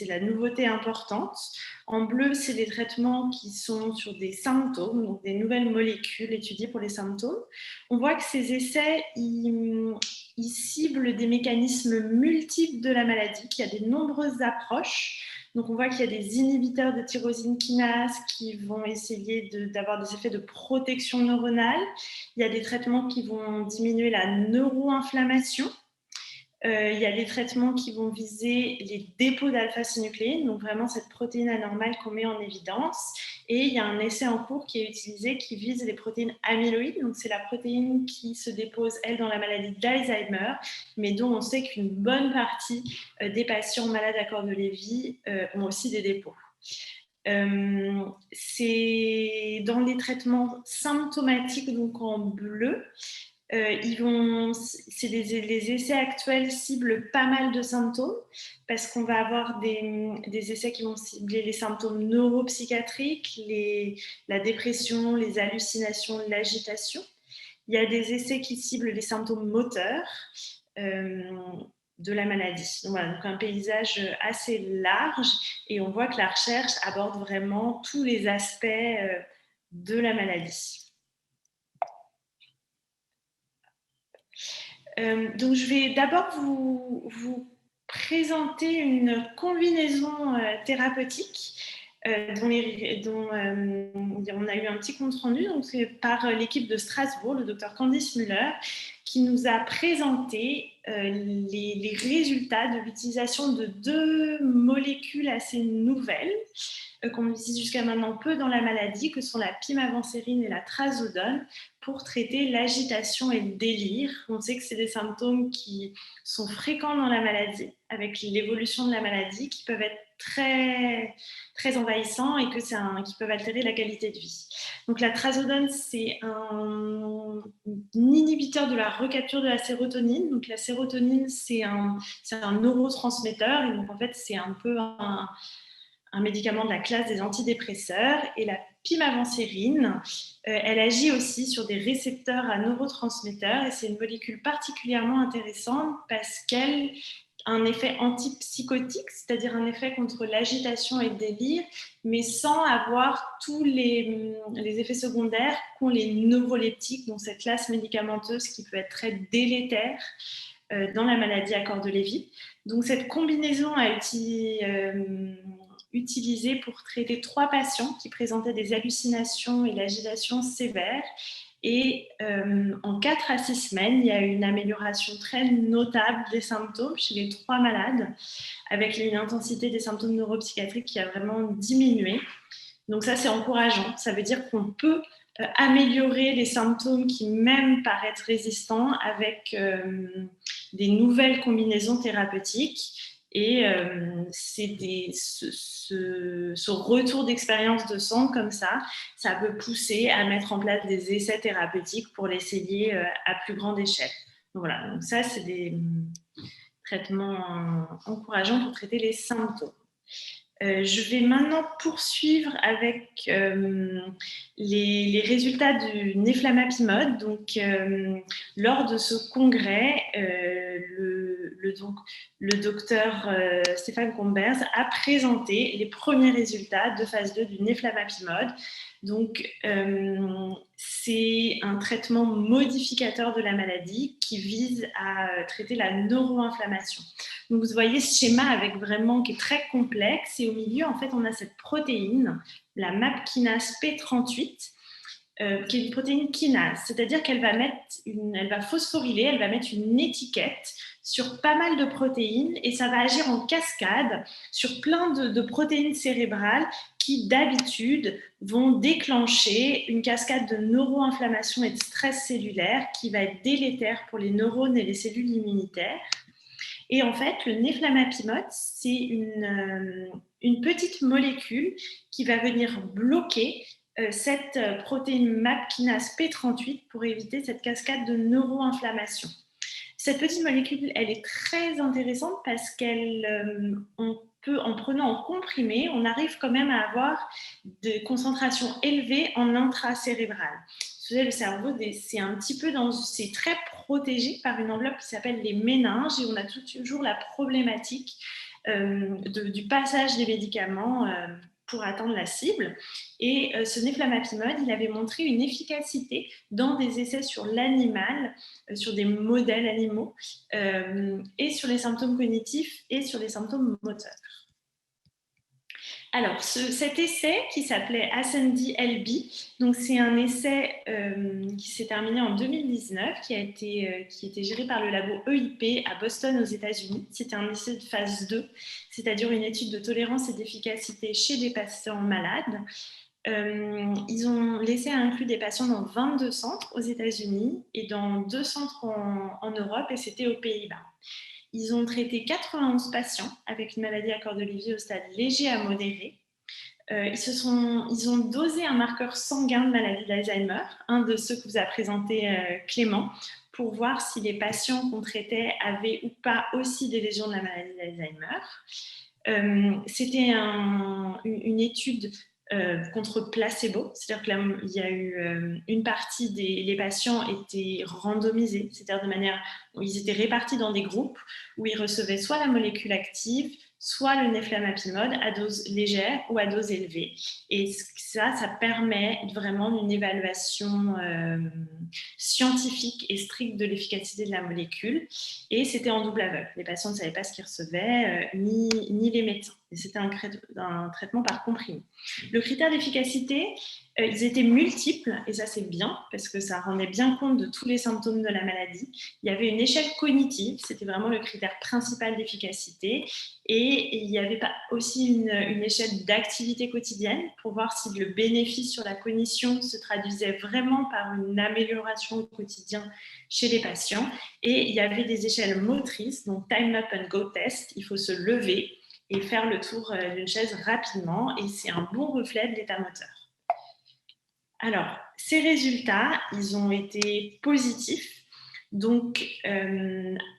Speaker 2: la nouveauté importante. En bleu, c'est des traitements qui sont sur des symptômes, donc des nouvelles molécules étudiées pour les symptômes. On voit que ces essais, ils ciblent des mécanismes multiples de la maladie, qu'il y a de nombreuses approches. Donc on voit qu'il y a des inhibiteurs de tyrosine kinase qui vont essayer d'avoir des effets de protection neuronale. Il y a des traitements qui vont diminuer la neuroinflammation. Il y a des traitements qui vont viser les dépôts d'alpha-synucléine, donc vraiment cette protéine anormale qu'on met en évidence. Et il y a un essai en cours qui est utilisé qui vise les protéines amyloïdes, donc c'est la protéine qui se dépose, elle, dans la maladie d'Alzheimer, mais dont on sait qu'une bonne partie des patients malades à corps de Lévy ont aussi des dépôts. C'est dans les traitements symptomatiques, donc en bleu. Les essais actuels ciblent pas mal de symptômes parce qu'on va avoir des essais qui vont cibler les symptômes neuropsychiatriques, la dépression, les hallucinations, l'agitation. Il y a des essais qui ciblent les symptômes moteurs de la maladie. Donc voilà, donc un paysage assez large et on voit que la recherche aborde vraiment tous les aspects de la maladie. Donc, je vais d'abord vous présenter une combinaison thérapeutique dont on a eu un petit compte rendu. Donc, c'est par l'équipe de Strasbourg, le docteur Candice Müller, qui nous a présenté les résultats de l'utilisation de 2 molécules assez nouvelles qu'on utilise jusqu'à maintenant peu dans la maladie, que sont la pimavansérie et la trazodone, pour traiter l'agitation et le délire. On sait que c'est des symptômes qui sont fréquents dans la maladie, avec l'évolution de la maladie, qui peuvent être très, très envahissants et qui peuvent altérer la qualité de vie. Donc la trazodone, c'est un inhibiteur de la recapture de la sérotonine. Donc la sérotonine, c'est un neurotransmetteur, et donc en fait, c'est un peu un médicament de la classe des antidépresseurs. Et la pimavansérie, elle agit aussi sur des récepteurs à neurotransmetteurs et c'est une molécule particulièrement intéressante parce qu'elle a un effet antipsychotique, c'est-à-dire un effet contre l'agitation et le délire, mais sans avoir tous les effets secondaires qu'ont les neuroleptiques, donc cette classe médicamenteuse qui peut être très délétère dans la maladie à corps de Lévy. Donc cette combinaison a été utilisé pour traiter 3 patients qui présentaient des hallucinations et l'agitation sévère. Et en 4 à 6 semaines, il y a eu une amélioration très notable des symptômes chez les 3 malades, avec une intensité des symptômes neuropsychiatriques qui a vraiment diminué. Donc ça, c'est encourageant. Ça veut dire qu'on peut améliorer les symptômes qui même paraissent résistants avec des nouvelles combinaisons thérapeutiques. Et ce retour d'expérience de centre comme ça peut pousser à mettre en place des essais thérapeutiques pour l'essayer à plus grande échelle. Donc voilà, donc ça, c'est des traitements encourageants pour traiter les symptômes. Je vais maintenant poursuivre avec les résultats du neflamapimod. Donc, lors de ce congrès, le docteur Stéphane Combers a présenté les premiers résultats de phase 2 du neflamapimod. Donc, c'est un traitement modificateur de la maladie qui vise à traiter la neuroinflammation. Donc, vous voyez ce schéma avec vraiment qui est très complexe et au milieu, en fait, on a cette protéine, la MAP kinase P38, qui est une protéine kinase, c'est-à-dire qu'elle va phosphoryler, elle va mettre une étiquette sur pas mal de protéines et ça va agir en cascade sur plein de protéines cérébrales qui, d'habitude, vont déclencher une cascade de neuroinflammation et de stress cellulaire qui va être délétère pour les neurones et les cellules immunitaires. Et en fait, le néflamapimod, c'est une petite molécule qui va venir bloquer cette protéine MAP kinase P38 pour éviter cette cascade de neuroinflammation. Cette petite molécule, elle est très intéressante parce en prenant en comprimé, on arrive quand même à avoir des concentrations élevées en intracérébral. Vous savez, le cerveau, c'est très protégé par une enveloppe qui s'appelle les méninges et on a toujours la problématique du passage des médicaments pour atteindre la cible. Et ce néflamapimod, il avait montré une efficacité dans des essais sur l'animal, sur des modèles animaux, et sur les symptômes cognitifs et sur les symptômes moteurs. Alors, cet essai qui s'appelait Ascendi-LB, donc c'est un essai qui s'est terminé en 2019, qui était géré par le labo EIP à Boston aux États-Unis. C'était un essai de phase 2, c'est-à-dire une étude de tolérance et d'efficacité chez des patients malades. L'essai a inclus des patients dans 22 centres aux États-Unis et dans 2 centres en Europe, et c'était aux Pays-Bas. Ils ont traité 91 patients avec une maladie à corps de Lévy au stade léger à modéré. Ils ont dosé un marqueur sanguin de maladie d'Alzheimer, un de ceux que vous a présenté Clément, pour voir si les patients qu'on traitait avaient ou pas aussi des lésions de la maladie d'Alzheimer. C'était une étude contre placebo, c'est-à-dire qu'il y a eu une partie les patients étaient randomisés, c'est-à-dire de manière où ils étaient répartis dans des groupes où ils recevaient soit la molécule active, soit le néflamapimod à dose légère ou à dose élevée. Et ça permet vraiment une évaluation scientifique et stricte de l'efficacité de la molécule. Et c'était en double aveugle. Les patients ne savaient pas ce qu'ils recevaient, ni les médecins. Et c'était un traitement par comprimé. Le critère d'efficacité, ils étaient multiples, et ça c'est bien, parce que ça rendait bien compte de tous les symptômes de la maladie. Il y avait une échelle cognitive, c'était vraiment le critère principal d'efficacité, et il y avait aussi une échelle d'activité quotidienne pour voir si le bénéfice sur la cognition se traduisait vraiment par une amélioration au quotidien chez les patients. Et il y avait des échelles motrices, donc Time Up and Go Test, il faut se lever et faire le tour d'une chaise rapidement, et c'est un bon reflet de l'état moteur. Alors, ces résultats, ils ont été positifs. Donc,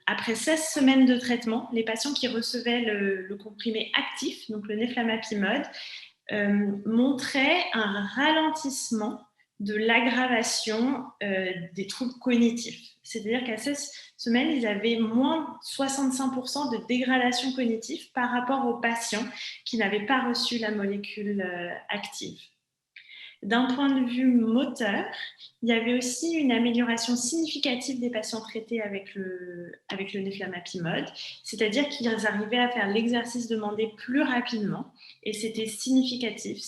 Speaker 2: après 16 semaines de traitement, les patients qui recevaient le comprimé actif, donc le néflamapimod, montraient un ralentissement de l'aggravation des troubles cognitifs. C'est-à-dire qu'à 16 semaines, ils avaient moins 65% de dégradation cognitive par rapport aux patients qui n'avaient pas reçu la molécule active. D'un point de vue moteur, il y avait aussi une amélioration significative des patients traités avec le néflamapimod, c'est-à-dire qu'ils arrivaient à faire l'exercice demandé plus rapidement, et c'était significatif,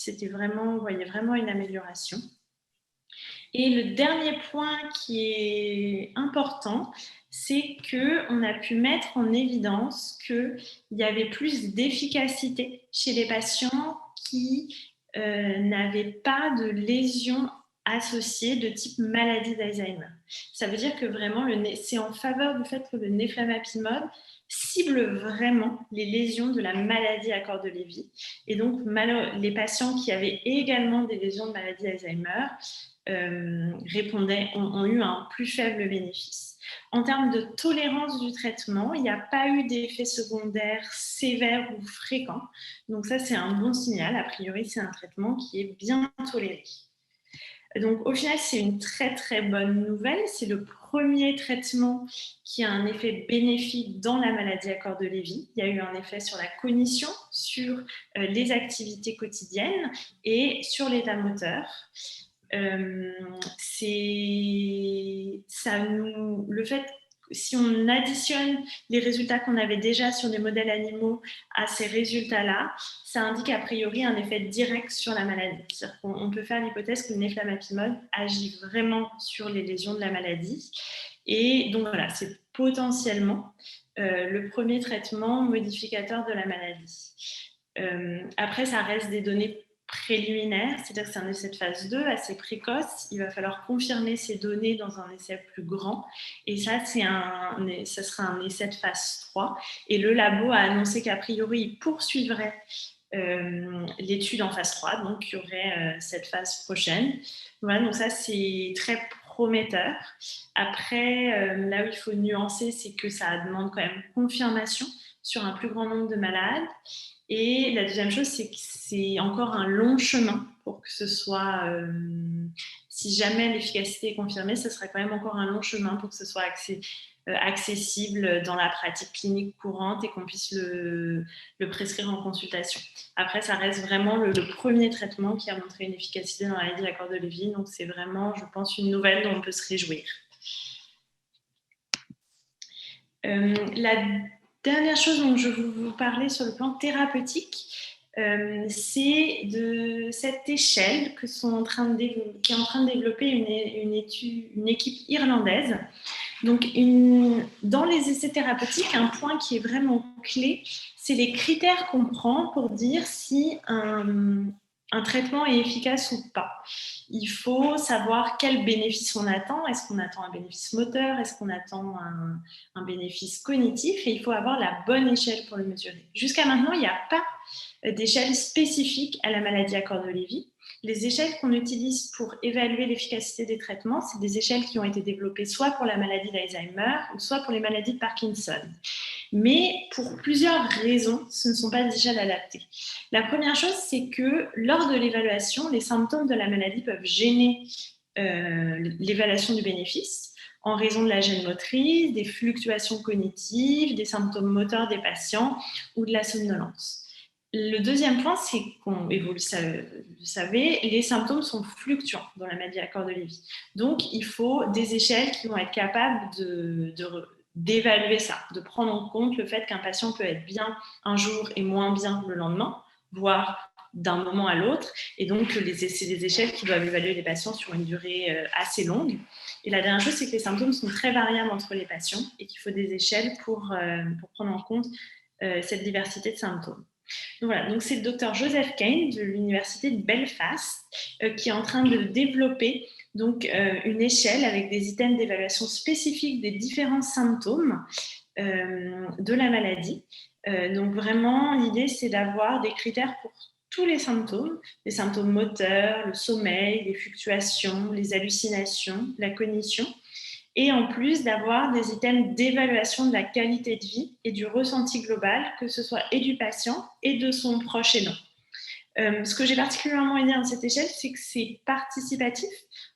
Speaker 2: on voyait vraiment une amélioration. Et le dernier point qui est important, c'est qu'on a pu mettre en évidence qu'il y avait plus d'efficacité chez les patients qui n'avaient pas de lésions associées de type maladie d'Alzheimer. Ça veut dire que vraiment, c'est en faveur du fait que le néflamapimod cible vraiment les lésions de la maladie à corps de Lévy. Et donc, les patients qui avaient également des lésions de maladie d'Alzheimer ont eu un plus faible bénéfice. En termes de tolérance du traitement, il n'y a pas eu d'effets secondaires sévères ou fréquents. Donc ça, c'est un bon signal. A priori, c'est un traitement qui est bien toléré. Donc au final, c'est une très très bonne nouvelle. C'est le premier traitement qui a un effet bénéfique dans la maladie à corps de Lévy. Il y a eu un effet sur la cognition, sur les activités quotidiennes et sur l'état moteur. Le fait, si on additionne les résultats qu'on avait déjà sur des modèles animaux à ces résultats-là, ça indique a priori un effet direct sur la maladie. C'est-à-dire qu'on peut faire l'hypothèse que le néflamapimod agit vraiment sur les lésions de la maladie. Et donc voilà, c'est potentiellement le premier traitement modificateur de la maladie. Après, ça reste des données préliminaires, c'est-à-dire que c'est un essai de phase 2 assez précoce. Il va falloir confirmer ces données dans un essai plus grand. Et ça, ça sera un essai de phase 3. Et le labo a annoncé qu'a priori, il poursuivrait l'étude en phase 3. Donc, il y aurait cette phase prochaine. Voilà, donc ça, c'est très prometteur. Après, là où il faut nuancer, c'est que ça demande quand même confirmation sur un plus grand nombre de malades. Et la deuxième chose, c'est que c'est encore un long chemin pour que ce soit, si jamais l'efficacité est confirmée, ce sera quand même encore un long chemin pour que ce soit accessible dans la pratique clinique courante et qu'on puisse le prescrire en consultation. Après, ça reste vraiment le premier traitement qui a montré une efficacité dans la maladie de la corde de Lévy. Donc, c'est vraiment, je pense, une nouvelle dont on peut se réjouir. La dernière chose dont je veux vous parler sur le plan thérapeutique, c'est de cette échelle qui est en train de développer une équipe irlandaise. Donc, dans les essais thérapeutiques, un point qui est vraiment clé, c'est les critères qu'on prend pour dire si un traitement est efficace ou pas. Il faut savoir quel bénéfice on attend. Est-ce qu'on attend un bénéfice moteur? Est-ce qu'on attend un bénéfice cognitif? Et il faut avoir la bonne échelle pour le mesurer. Jusqu'à maintenant, il n'y a pas d'échelle spécifique à la maladie à corde de Lévy. Les échelles qu'on utilise pour évaluer l'efficacité des traitements, c'est des échelles qui ont été développées soit pour la maladie d'Alzheimer ou soit pour les maladies de Parkinson. Mais pour plusieurs raisons, ce ne sont pas des échelles adaptées. La première chose, c'est que lors de l'évaluation, les symptômes de la maladie peuvent gêner l'évaluation du bénéfice en raison de la gêne motrice, des fluctuations cognitives, des symptômes moteurs des patients ou de la somnolence. Le deuxième point, c'est et vous le savez, les symptômes sont fluctuants dans la maladie à corde de Lévy. Donc, il faut des échelles qui vont être capables d'évaluer ça, de prendre en compte le fait qu'un patient peut être bien un jour et moins bien le lendemain, voire d'un moment à l'autre. Et donc, c'est des échelles qui doivent évaluer les patients sur une durée assez longue. Et la dernière chose, c'est que les symptômes sont très variables entre les patients et qu'il faut des échelles pour prendre en compte cette diversité de symptômes. Donc voilà, donc c'est le docteur Joseph Kane de l'université de Belfast qui est en train de développer donc, une échelle avec des items d'évaluation spécifiques des différents symptômes de la maladie. Donc vraiment, l'idée, c'est d'avoir des critères pour tous les symptômes moteurs, le sommeil, les fluctuations, les hallucinations, la cognition, et en plus d'avoir des items d'évaluation de la qualité de vie et du ressenti global, que ce soit et du patient et de son proche aidant. Ce que j'ai particulièrement aimé dans cette échelle, c'est que c'est participatif.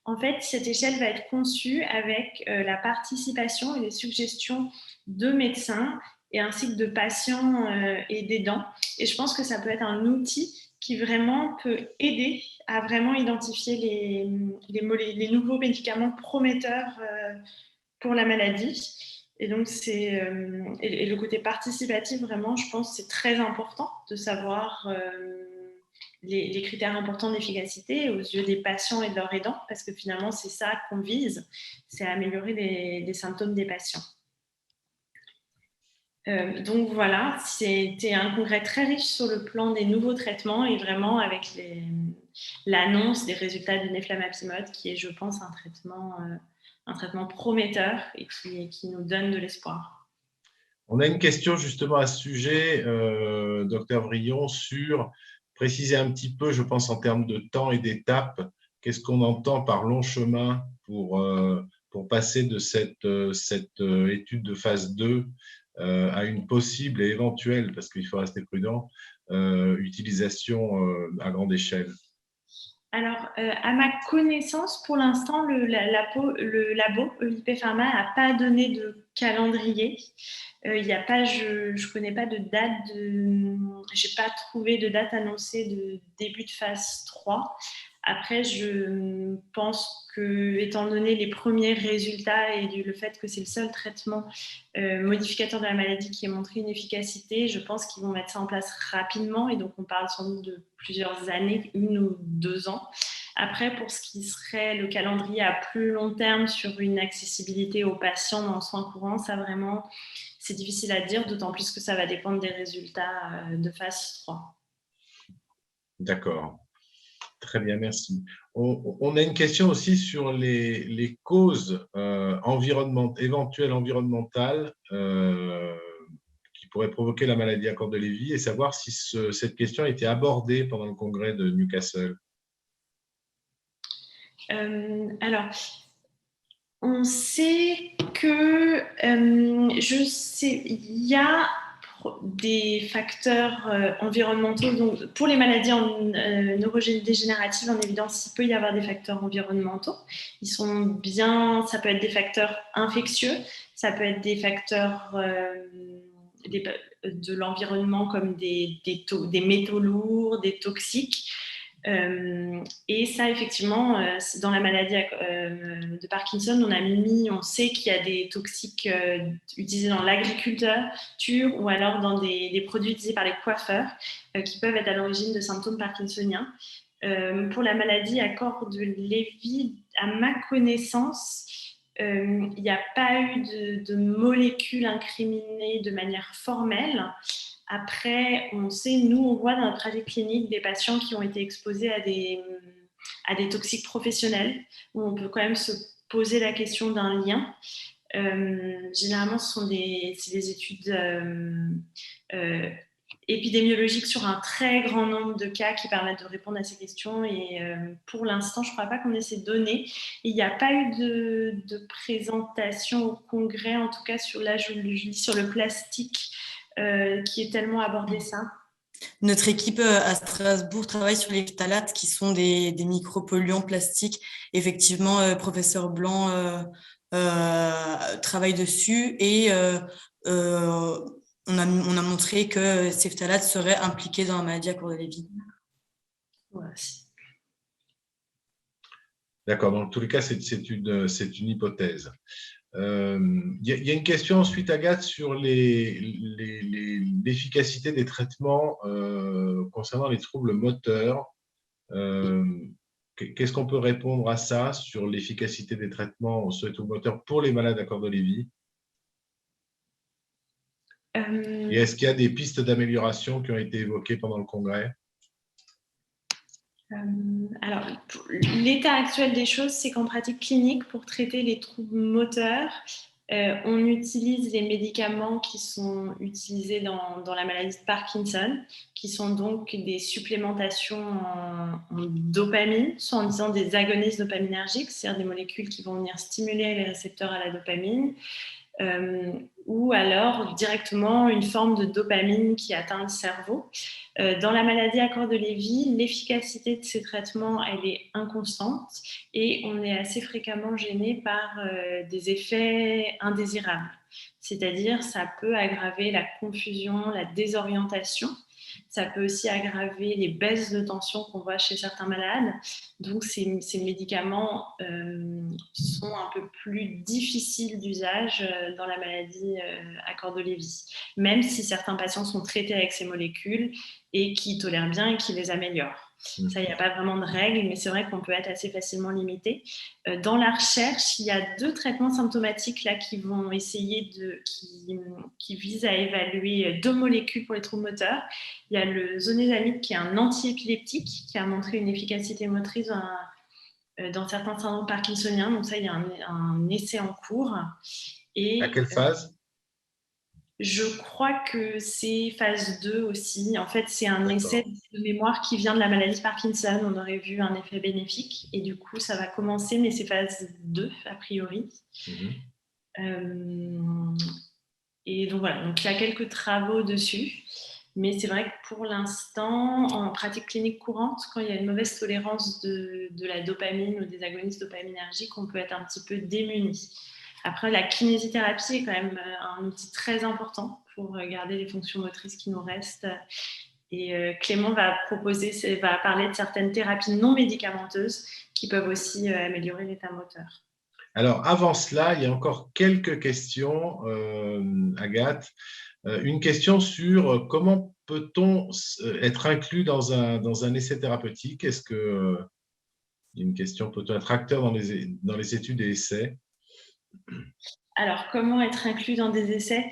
Speaker 2: En fait, cette échelle va être conçue avec la participation et les suggestions de médecins et ainsi que de patients et d'aidants. Et je pense que ça peut être un outil qui vraiment peut aider à vraiment identifier les nouveaux médicaments prometteurs pour la maladie. Et donc, et le côté participatif, vraiment, je pense que c'est très important de savoir les critères importants d'efficacité aux yeux des patients et de leurs aidants, parce que finalement, c'est ça qu'on vise, c'est améliorer les symptômes des patients. Donc voilà, c'était un congrès très riche sur le plan des nouveaux traitements et vraiment avec l'annonce des résultats du neflamapimod qui est, je pense, un traitement prometteur et qui nous donne de l'espoir.
Speaker 1: On a une question justement à ce sujet, docteur Vrillon, sur préciser un petit peu, je pense, en termes de temps et d'étapes, qu'est-ce qu'on entend par long chemin pour passer de cette étude de phase 2 à une possible et éventuelle, parce qu'il faut rester prudent, utilisation à grande échelle?
Speaker 2: Alors, à ma connaissance, pour l'instant, le labo EIP Pharma n'a pas donné de calendrier. Il y a pas, je connais pas de date, j'ai pas trouvé de date annoncée de début de phase 3. Après, je pense que, étant donné les premiers résultats et le fait que c'est le seul traitement modificateur de la maladie qui ait montré une efficacité, je pense qu'ils vont mettre ça en place rapidement. Et donc, on parle sans doute de plusieurs années, 1 ou 2 ans. Après, pour ce qui serait le calendrier à plus long terme sur une accessibilité aux patients dans le soin courant, ça vraiment, c'est difficile à dire, d'autant plus que ça va dépendre des résultats de phase 3.
Speaker 1: D'accord. Très bien, merci. On a une question aussi sur les causes éventuelles environnementales qui pourraient provoquer la maladie à corde de Lévy et savoir si cette question a été abordée pendant le congrès de Newcastle.
Speaker 2: Alors, on sait que, il y a des facteurs environnementaux. Donc, pour les maladies neurodégénératives, en évidence, il peut y avoir des facteurs environnementaux. Ça peut être des facteurs infectieux, ça peut être des facteurs de l'environnement comme des métaux lourds, des toxiques. Et ça, effectivement, dans la maladie de Parkinson, on sait qu'il y a des toxiques utilisés dans l'agriculture ou alors dans des produits utilisés par les coiffeurs qui peuvent être à l'origine de symptômes parkinsoniens. Pour la maladie à corde de Lévy, à ma connaissance, il n'y a pas eu de molécules incriminées de manière formelle. Après, on voit dans notre pratique clinique des patients qui ont été exposés à des toxiques professionnels, où on peut quand même se poser la question d'un lien. Généralement, c'est des études épidémiologiques sur un très grand nombre de cas qui permettent de répondre à ces questions. Et pour l'instant, je ne crois pas qu'on ait ces données. Il n'y a pas eu de présentation au congrès, en tout cas sur le plastique, qui est tellement abordé ça.
Speaker 3: Notre équipe à Strasbourg travaille sur les phtalates qui sont des micropolluants plastiques. Effectivement, professeur Blanc travaille dessus et on a montré que ces phtalates seraient impliqués dans la maladie à corde de Lévy.
Speaker 2: Voilà.
Speaker 1: D'accord, dans tous les cas, c'est une hypothèse. Il y a une question ensuite, Agathe, sur l'efficacité des traitements concernant les troubles moteurs. Qu'est-ce qu'on peut répondre à ça sur l'efficacité des traitements sur les troubles moteurs pour les malades à corde de Lévy? Et est-ce qu'il y a des pistes d'amélioration qui ont été évoquées pendant le congrès?
Speaker 2: Alors, l'état actuel des choses, c'est qu'en pratique clinique, pour traiter les troubles moteurs, on utilise les médicaments qui sont utilisés dans la maladie de Parkinson, qui sont donc des supplémentations en dopamine, soit en disant des agonistes dopaminergiques, c'est-à-dire des molécules qui vont venir stimuler les récepteurs à la dopamine, ou alors directement une forme de dopamine qui atteint le cerveau. Dans la maladie à corde de Lévy, l'efficacité de ces traitements, elle est inconstante et on est assez fréquemment gêné par des effets indésirables. C'est-à-dire, ça peut aggraver la confusion, la désorientation. Ça peut aussi aggraver les baisses de tension qu'on voit chez certains malades. Donc, ces médicaments sont un peu plus difficiles d'usage dans la maladie à corde de Lévy, même si certains patients sont traités avec ces molécules et qui tolèrent bien et qui les améliorent. Ça, il n'y a pas vraiment de règles, mais c'est vrai qu'on peut être assez facilement limité. Dans la recherche, il y a 2 traitements symptomatiques là qui vont essayer qui visent à évaluer 2 molécules pour les troubles moteurs. Il y a le zonisamide qui est un antiépileptique qui a montré une efficacité motrice dans certains syndromes parkinsoniens. Donc ça, il y a un essai en cours. Et,
Speaker 1: à quelle phase?
Speaker 2: Je crois que c'est phase 2 aussi. En fait, c'est un essai de mémoire qui vient de la maladie de Parkinson. On aurait vu un effet bénéfique. Et du coup, ça va commencer, mais c'est phase 2, a priori. Et donc, voilà. Donc, il y a quelques travaux dessus. Mais c'est vrai que pour l'instant, en pratique clinique courante, quand il y a une mauvaise tolérance de la dopamine ou des agonistes dopaminergiques, on peut être un petit peu démuni. Après, la kinésithérapie est quand même un outil très important pour garder les fonctions motrices qui nous restent. Et Clément va parler de certaines thérapies non médicamenteuses qui peuvent aussi améliorer l'état moteur.
Speaker 1: Alors, avant cela, il y a encore quelques questions, Agathe. Une question sur comment peut-on être inclus dans un essai thérapeutique? Est-ce que Il y a une question plutôt attracteur dans les études et essais.
Speaker 2: Alors, comment être inclus dans des essais?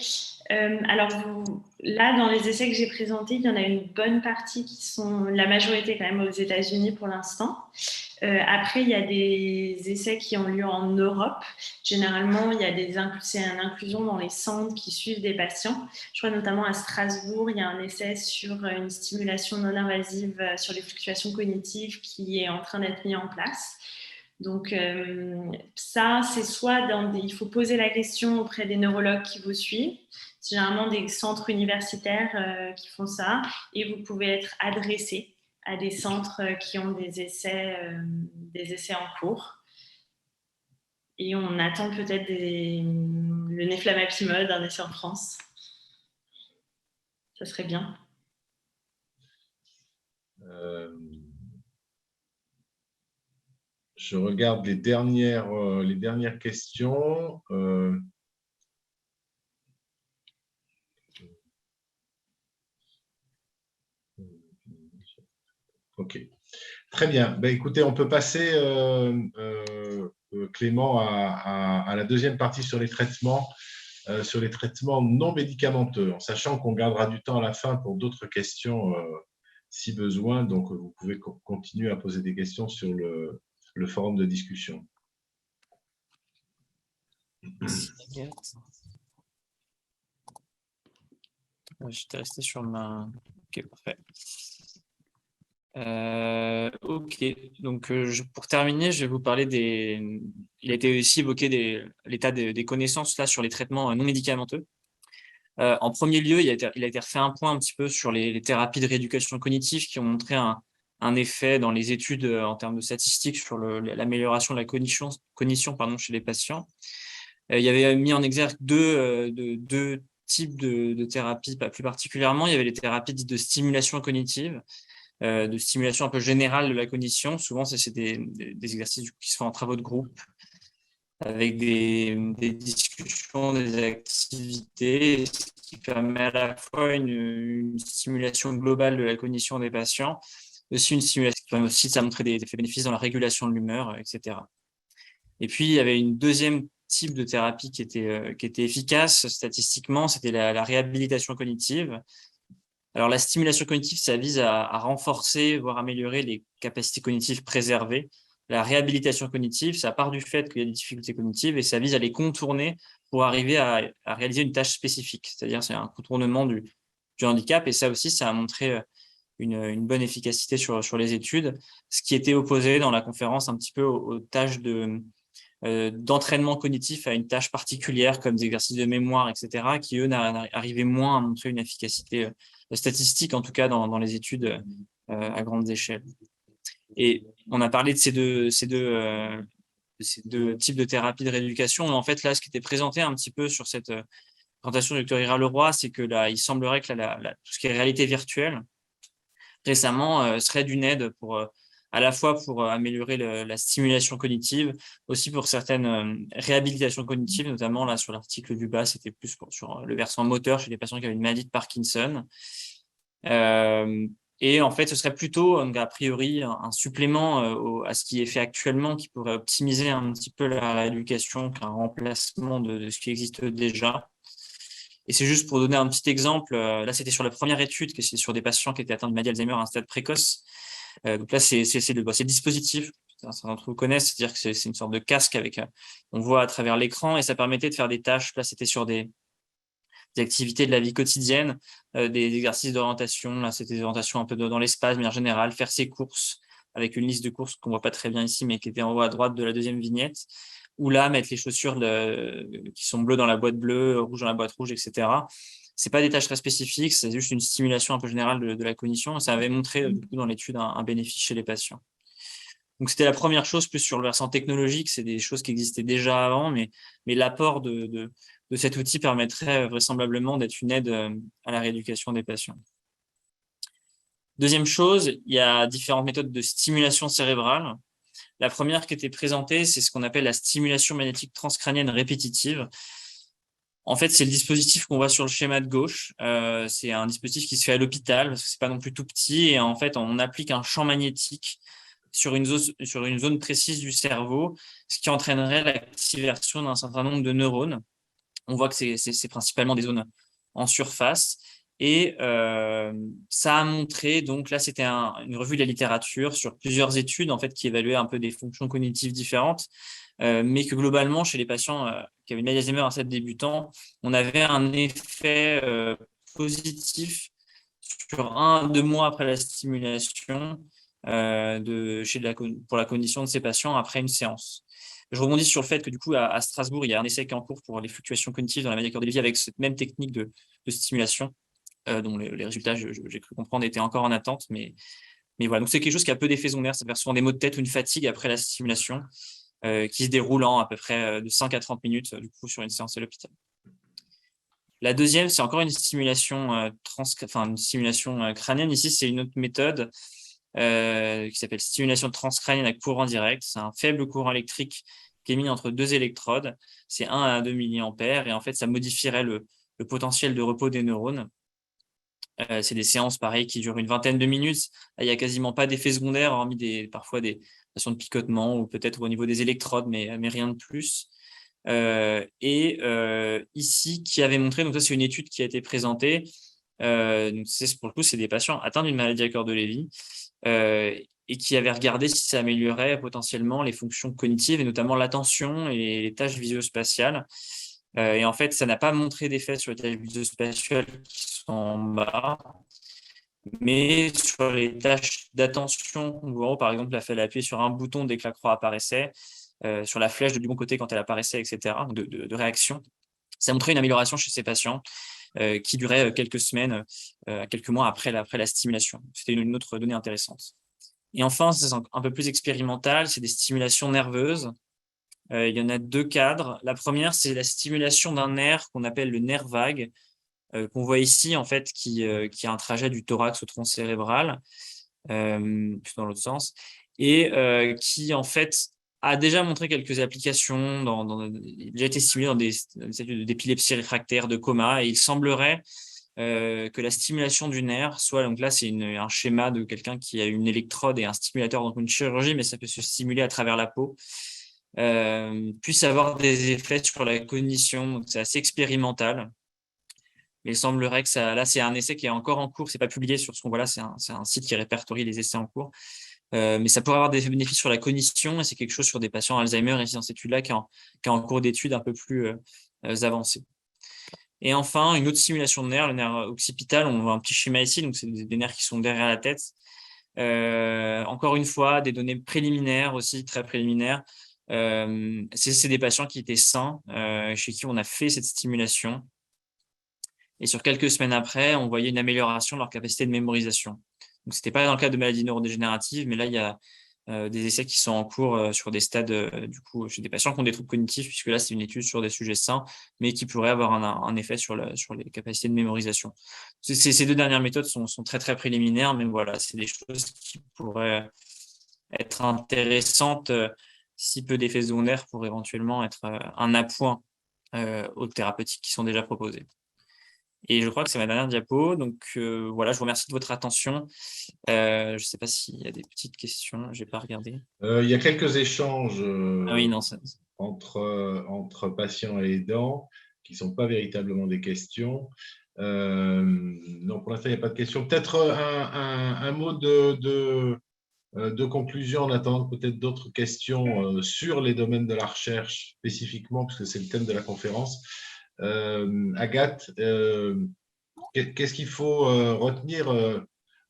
Speaker 2: Là, dans les essais que j'ai présentés, il y en a une bonne partie qui sont, la majorité quand même aux États-Unis pour l'instant. Après, il y a des essais qui ont lieu en Europe. Généralement, c'est une inclusion dans les centres qui suivent des patients. Je crois notamment à Strasbourg, il y a un essai sur une stimulation non invasive sur les fluctuations cognitives qui est en train d'être mis en place. Donc, ça, c'est soit il faut poser la question auprès des neurologues qui vous suivent. C'est généralement des centres universitaires qui font ça. Et vous pouvez être adressé à des centres qui ont des essais en cours. Et on attend peut-être le neflamapimod, un essai en France. Ça serait bien.
Speaker 1: Je regarde les dernières questions. Ok. Très bien. Ben, écoutez, on peut passer, Clément, à la deuxième partie sur les traitements non médicamenteux, en sachant qu'on gardera du temps à la fin pour d'autres questions si besoin. Donc, vous pouvez continuer à poser des questions sur le forum de discussion.
Speaker 4: J'étais resté sur ma... Ok, parfait. Ok, donc pour terminer, je vais vous parler il a été aussi évoqué l'état des connaissances là sur les traitements non médicamenteux. En premier lieu, il a été refait un point un petit peu sur les thérapies de rééducation cognitive qui ont montré un effet dans les études en termes de statistiques sur l'amélioration de la cognition chez les patients. Il y avait mis en exergue deux types de thérapies, plus particulièrement. Il y avait les thérapies dites de stimulation cognitive, de stimulation un peu générale de la cognition. Souvent, c'est des exercices qui se font en travaux de groupe, avec des discussions, des activités, ce qui permet à la fois une stimulation globale de la cognition des patients, aussi une stimulation qui permet aussi de montrer des effets bénéfices dans la régulation de l'humeur, etc. Et puis, il y avait une deuxième type de thérapie qui était efficace statistiquement, c'était la réhabilitation cognitive. Alors, la stimulation cognitive, ça vise à renforcer, voire améliorer les capacités cognitives préservées. La réhabilitation cognitive, ça part du fait qu'il y a des difficultés cognitives et ça vise à les contourner pour arriver à réaliser une tâche spécifique. C'est-à-dire, c'est un contournement du handicap et ça aussi, ça a montré une bonne efficacité sur les études, ce qui était opposé dans la conférence un petit peu aux tâches d'entraînement cognitif à une tâche particulière comme des exercices de mémoire, etc., qui, eux, arrivaient moins à montrer une efficacité statistique, en tout cas dans les études à grande échelle. Et on a parlé de ces deux types de thérapies de rééducation. Mais en fait, là, ce qui était présenté un petit peu sur cette présentation du Dr Ira Leroy, c'est que là, il semblerait que tout ce qui est réalité virtuelle, récemment, serait d'une aide à la fois pour améliorer la stimulation cognitive, aussi pour certaines réhabilitations cognitives, notamment là sur l'article du bas, c'était plus sur le versant moteur chez les patients qui avaient une maladie de Parkinson. Et en fait, ce serait plutôt, a priori, un supplément à ce qui est fait actuellement qui pourrait optimiser un petit peu la rééducation qu'un remplacement de ce qui existe déjà. Et c'est juste pour donner un petit exemple, là c'était sur la première étude, que c'est sur des patients qui étaient atteints de maladie Alzheimer à un stade précoce. Donc là, c'est le dispositif, certains d'entre vous connaissent, c'est-à-dire que c'est une sorte de casque avec, on voit à travers l'écran et ça permettait de faire des tâches. Là, c'était sur des activités de la vie quotidienne, des exercices d'orientation. Là, c'était des orientations un peu dans l'espace, mais en général, faire ses courses avec une liste de courses qu'on voit pas très bien ici, mais qui était en haut à droite de la deuxième vignette. Ou là, mettre les chaussures qui sont bleues dans la boîte bleue, rouges dans la boîte rouge, etc. C'est pas des tâches très spécifiques, c'est juste une stimulation un peu générale de la cognition. Ça avait montré du coup, dans l'étude un bénéfice chez les patients. Donc, c'était la première chose, plus sur le versant technologique, c'est des choses qui existaient déjà avant, mais l'apport de cet outil permettrait vraisemblablement d'être une aide à la rééducation des patients. Deuxième chose, il y a différentes méthodes de stimulation cérébrale. La première qui était présentée, c'est ce qu'on appelle la stimulation magnétique transcrânienne répétitive. En fait, c'est le dispositif qu'on voit sur le schéma de gauche. C'est un dispositif qui se fait à l'hôpital, parce que c'est pas non plus tout petit. Et en fait, on applique un champ magnétique sur une zone précise du cerveau, ce qui entraînerait l'activation d'un certain nombre de neurones. On voit que c'est principalement des zones en surface. Et ça a montré, donc là, c'était une revue de la littérature sur plusieurs études en fait, qui évaluaient un peu des fonctions cognitives différentes, mais que globalement, chez les patients qui avaient une maladie d'Alzheimer à stade débutant, on avait un effet positif sur 1 à 2 mois après la stimulation pour la cognition de ces patients après une séance. Je rebondis sur le fait que du coup, à Strasbourg, il y a un essai qui est en cours pour les fluctuations cognitives dans la maladie à cœur de Lévy avec cette même technique de stimulation, dont les résultats, j'ai cru comprendre, étaient encore en attente. Mais voilà, donc c'est quelque chose qui a peu d'effets secondaires. Ça peut faire souvent des maux de tête ou une fatigue après la stimulation qui se déroule en à peu près de 5 à 30 minutes du coup, sur une séance à l'hôpital. La deuxième, c'est encore une stimulation, une stimulation crânienne. Ici, c'est une autre méthode qui s'appelle stimulation transcrânienne à courant direct. C'est un faible courant électrique qui est mis entre 2 électrodes. C'est 1 à 2 milliampères et en fait, ça modifierait le potentiel de repos des neurones. C'est des séances, pareil, qui durent une vingtaine de minutes. Là, il n'y a quasiment pas d'effets secondaires, hormis parfois des façons de picotement ou peut-être au niveau des électrodes, mais rien de plus. Ici, qui avait montré, donc ça, c'est une étude qui a été présentée. Donc pour le coup, c'est des patients atteints d'une maladie à cœur de Lévy et qui avaient regardé si ça améliorait potentiellement les fonctions cognitives et notamment l'attention et les tâches visuospatiales. Et en fait, ça n'a pas montré d'effet sur les tâches visuospatiales qui sont en bas, mais sur les tâches d'attention, on voit, par exemple, il a fallu appuyer sur un bouton dès que la croix apparaissait, sur la flèche du bon côté quand elle apparaissait, etc., de réaction. Ça a montré une amélioration chez ces patients qui durait quelques semaines, quelques mois après la stimulation. C'était une autre donnée intéressante. Et enfin, c'est un peu plus expérimental, c'est des stimulations nerveuses. Il y en a 2 cadres. La première, c'est la stimulation d'un nerf qu'on appelle le nerf vague, qu'on voit ici, en fait, qui a un trajet du thorax au tronc cérébral, plutôt dans l'autre sens, et qui, en fait, a déjà montré quelques applications, il a déjà été stimulé dans des études d'épilepsie réfractaire, de coma, et il semblerait que la stimulation du nerf soit, donc là, c'est un schéma de quelqu'un qui a une électrode et un stimulateur, donc une chirurgie, mais ça peut se stimuler à travers la peau, puisse avoir des effets sur la cognition. Donc, c'est assez expérimental. Mais il semblerait que là, c'est un essai qui est encore en cours. C'est pas publié sur ce qu'on voit là. C'est un site qui répertorie les essais en cours. Mais ça pourrait avoir des bénéfices sur la cognition et c'est quelque chose sur des patients Alzheimer ici dans cette étude-là qui est en cours d'étude un peu plus avancée. Et enfin, une autre stimulation de nerf, le nerf occipital. On voit un petit schéma ici. Donc, c'est des nerfs qui sont derrière la tête. Encore une fois, des données préliminaires aussi, très préliminaires. C'est des patients qui étaient sains, chez qui on a fait cette stimulation. Et sur quelques semaines après, on voyait une amélioration de leur capacité de mémorisation. Donc, ce n'était pas dans le cas de maladies neurodégénératives, mais là, il y a des essais qui sont en cours sur des stades, du coup, chez des patients qui ont des troubles cognitifs, puisque là, c'est une étude sur des sujets sains, mais qui pourrait avoir un effet sur les capacités de mémorisation. Ces 2 dernières méthodes sont très, très préliminaires, mais voilà, c'est des choses qui pourraient être intéressantes si peu d'effets secondaires pour éventuellement être un appoint aux thérapeutiques qui sont déjà proposées. Et je crois que c'est ma dernière diapo. Donc voilà, je vous remercie de votre attention. Je ne sais pas s'il y a des petites questions. Je n'ai pas regardé.
Speaker 1: Il y a quelques échanges
Speaker 4: Oui, non,
Speaker 1: entre patients et aidants qui ne sont pas véritablement des questions. Non, pour l'instant, il n'y a pas de questions. Peut-être un mot de conclusion en attendant peut-être d'autres questions sur les domaines de la recherche spécifiquement, puisque c'est le thème de la conférence. Agathe, qu'est-ce qu'il faut retenir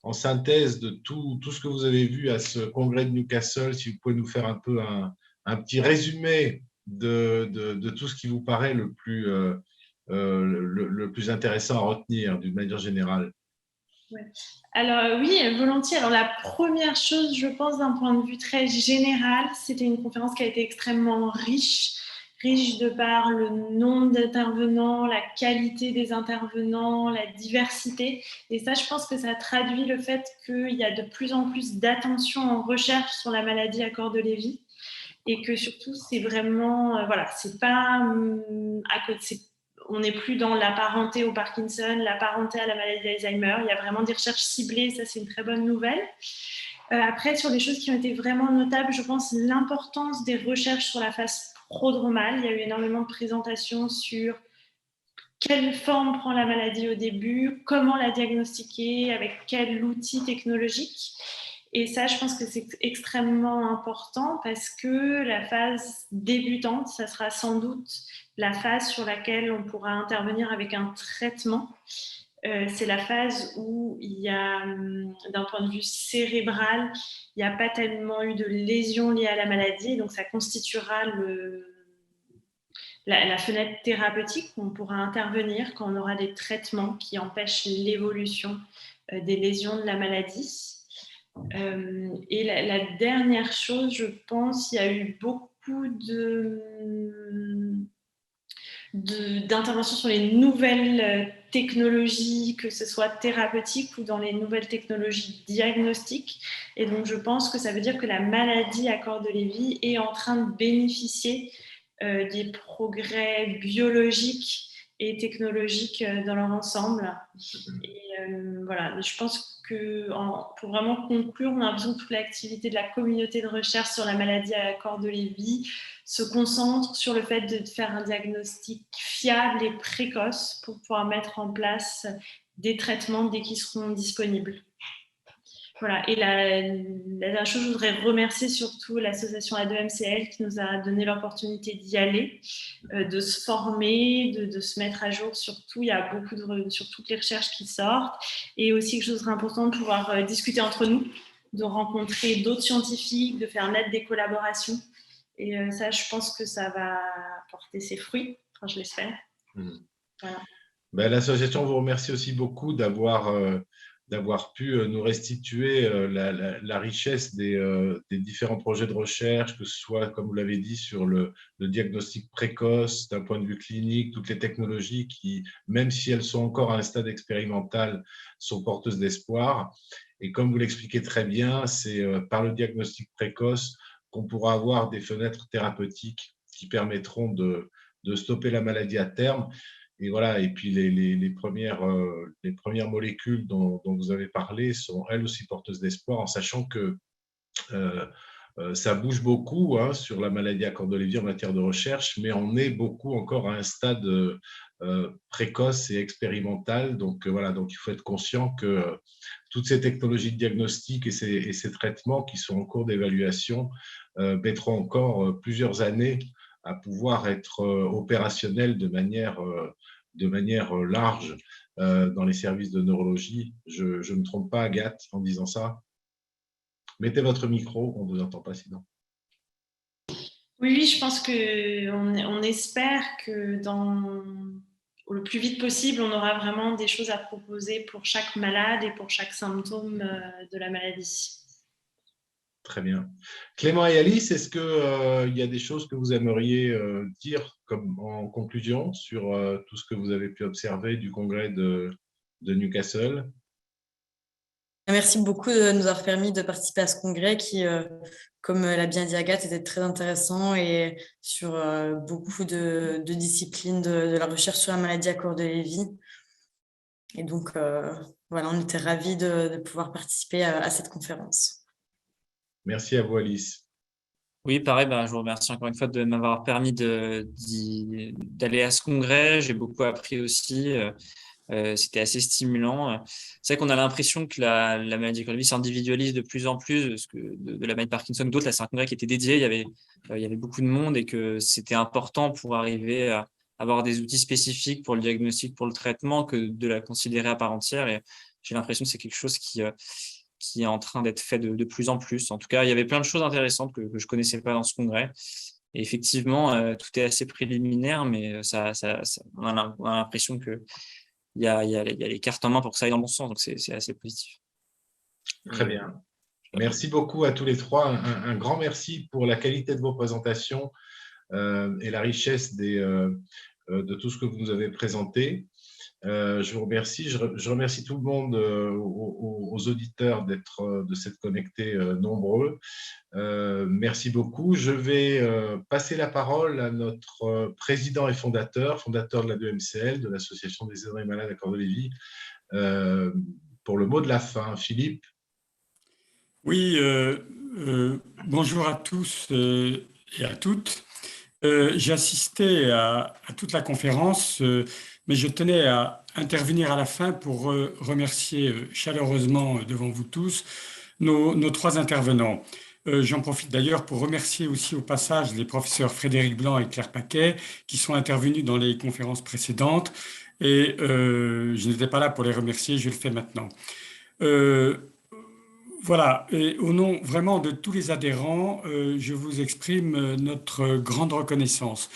Speaker 1: en synthèse de tout ce que vous avez vu à ce congrès de Newcastle? Si vous pouvez nous faire un peu un petit résumé de tout ce qui vous paraît le plus intéressant à retenir d'une manière générale.
Speaker 2: Ouais. Alors oui, volontiers. Alors la première chose, je pense, d'un point de vue très général, c'était une conférence qui a été extrêmement riche de par le nombre d'intervenants, la qualité des intervenants, la diversité. Et ça, je pense que ça traduit le fait qu'il y a de plus en plus d'attention en recherche sur la maladie à corps de Lévy et que surtout, c'est vraiment, voilà, c'est pas à côté. On n'est plus dans la parenté au Parkinson, la parenté à la maladie d'Alzheimer. Il y a vraiment des recherches ciblées, ça c'est une très bonne nouvelle. Après, sur les choses qui ont été vraiment notables, je pense l'importance des recherches sur la phase prodromale. Il y a eu énormément de présentations sur quelle forme prend la maladie au début, comment la diagnostiquer, avec quel outil technologique. Et ça, je pense que c'est extrêmement important parce que la phase débutante, ça sera sans doute la phase sur laquelle on pourra intervenir avec un traitement. C'est la phase où il y a, d'un point de vue cérébral, il n'y a pas tellement eu de lésions liées à la maladie, donc ça constituera la fenêtre thérapeutique où on pourra intervenir quand on aura des traitements qui empêchent l'évolution des lésions de la maladie. Et la dernière chose, je pense, il y a eu beaucoup d'interventions sur les nouvelles technologies, que ce soit thérapeutiques ou dans les nouvelles technologies diagnostiques. Et donc, je pense que ça veut dire que la maladie à corps de Lévy est en train de bénéficier des progrès biologiques et technologiques dans leur ensemble. Et voilà, je pense que pour vraiment conclure, on a l'impression que toute l'activité de la communauté de recherche sur la maladie à corps de Lévy se concentre sur le fait de faire un diagnostic fiable et précoce pour pouvoir mettre en place des traitements dès qu'ils seront disponibles. Voilà. Et la dernière chose, je voudrais remercier surtout l'association A2MCL qui nous a donné l'opportunité d'y aller, de se former, de se mettre à jour sur tout. Il y a beaucoup sur toutes les recherches qui sortent. Et aussi quelque chose d'important de pouvoir discuter entre nous, de rencontrer d'autres scientifiques, de faire naître des collaborations. Et ça, je pense que ça va porter ses fruits, enfin, je l'espère.
Speaker 1: Voilà. Ben, l'association vous remercie aussi beaucoup d'avoir pu nous restituer la richesse des différents projets de recherche, que ce soit, comme vous l'avez dit, sur le diagnostic précoce, d'un point de vue clinique, toutes les technologies qui, même si elles sont encore à un stade expérimental, sont porteuses d'espoir. Et comme vous l'expliquez très bien, c'est par le diagnostic précoce qu'on pourra avoir des fenêtres thérapeutiques qui permettront de stopper la maladie à terme. Et voilà, et puis les premières molécules dont vous avez parlé sont elles aussi porteuses d'espoir, en sachant que ça bouge beaucoup sur la maladie à corps de Lévy en matière de recherche, mais on est beaucoup encore à un stade précoce et expérimental. Donc voilà, donc il faut être conscient que toutes ces technologies de diagnostic et ces traitements qui sont en cours d'évaluation mettront encore plusieurs années à pouvoir être opérationnels de manière large dans les services de neurologie. Je ne me trompe pas, Agathe, en disant ça? Mettez votre micro, on ne vous entend pas sinon.
Speaker 2: Oui, je pense qu'on espère que le plus vite possible, on aura vraiment des choses à proposer pour chaque malade et pour chaque symptôme de la maladie.
Speaker 1: Très bien. Clément et Alice, est-ce qu'il y a des choses que vous aimeriez dire comme en conclusion sur tout ce que vous avez pu observer du congrès de Newcastle?
Speaker 3: Merci beaucoup de nous avoir permis de participer à ce congrès qui, comme l'a bien dit Agathe, était très intéressant et sur beaucoup de disciplines de la recherche sur la maladie à corps de Lévy. Et donc, voilà, on était ravis de pouvoir participer à cette conférence.
Speaker 1: Merci à vous, Alice.
Speaker 4: Oui, pareil, je vous remercie encore une fois de m'avoir permis d'aller à ce congrès. J'ai beaucoup appris aussi. C'était assez stimulant. C'est vrai qu'on a l'impression que la maladie à corps de Lévy s'individualise de plus en plus de la maladie de Parkinson ou d'autres. Là, c'est un congrès qui était dédié. Il y avait beaucoup de monde et que c'était important pour arriver à avoir des outils spécifiques pour le diagnostic, pour le traitement, que de la considérer à part entière. Et j'ai l'impression que c'est quelque chose qui est en train d'être fait de plus en plus. En tout cas, il y avait plein de choses intéressantes que je ne connaissais pas dans ce congrès. Et effectivement, tout est assez préliminaire, mais on a l'impression qu'il y a les cartes en main pour que ça aille dans le bon sens. Donc, c'est assez positif.
Speaker 1: Très bien. Merci beaucoup à tous les trois. Un grand merci pour la qualité de vos présentations et la richesse de tout ce que vous nous avez présenté. Je vous remercie. Je remercie tout le monde, aux auditeurs de s'être connectés nombreux. Merci beaucoup. Je vais passer la parole à notre président et fondateur de la A2MCL, de l'Association des aidants et malades à corps de Lévy, pour le mot de la fin. Philippe.
Speaker 5: Oui, bonjour à tous et à toutes. J'ai assisté à toute la conférence, mais je tenais à intervenir à la fin pour remercier chaleureusement devant vous tous nos trois intervenants. J'en profite d'ailleurs pour remercier aussi au passage les professeurs Frédéric Blanc et Claire Paquet qui sont intervenus dans les conférences précédentes et je n'étais pas là pour les remercier, je le fais maintenant. Euh, voilà, et au nom vraiment de tous les adhérents, je vous exprime notre grande reconnaissance.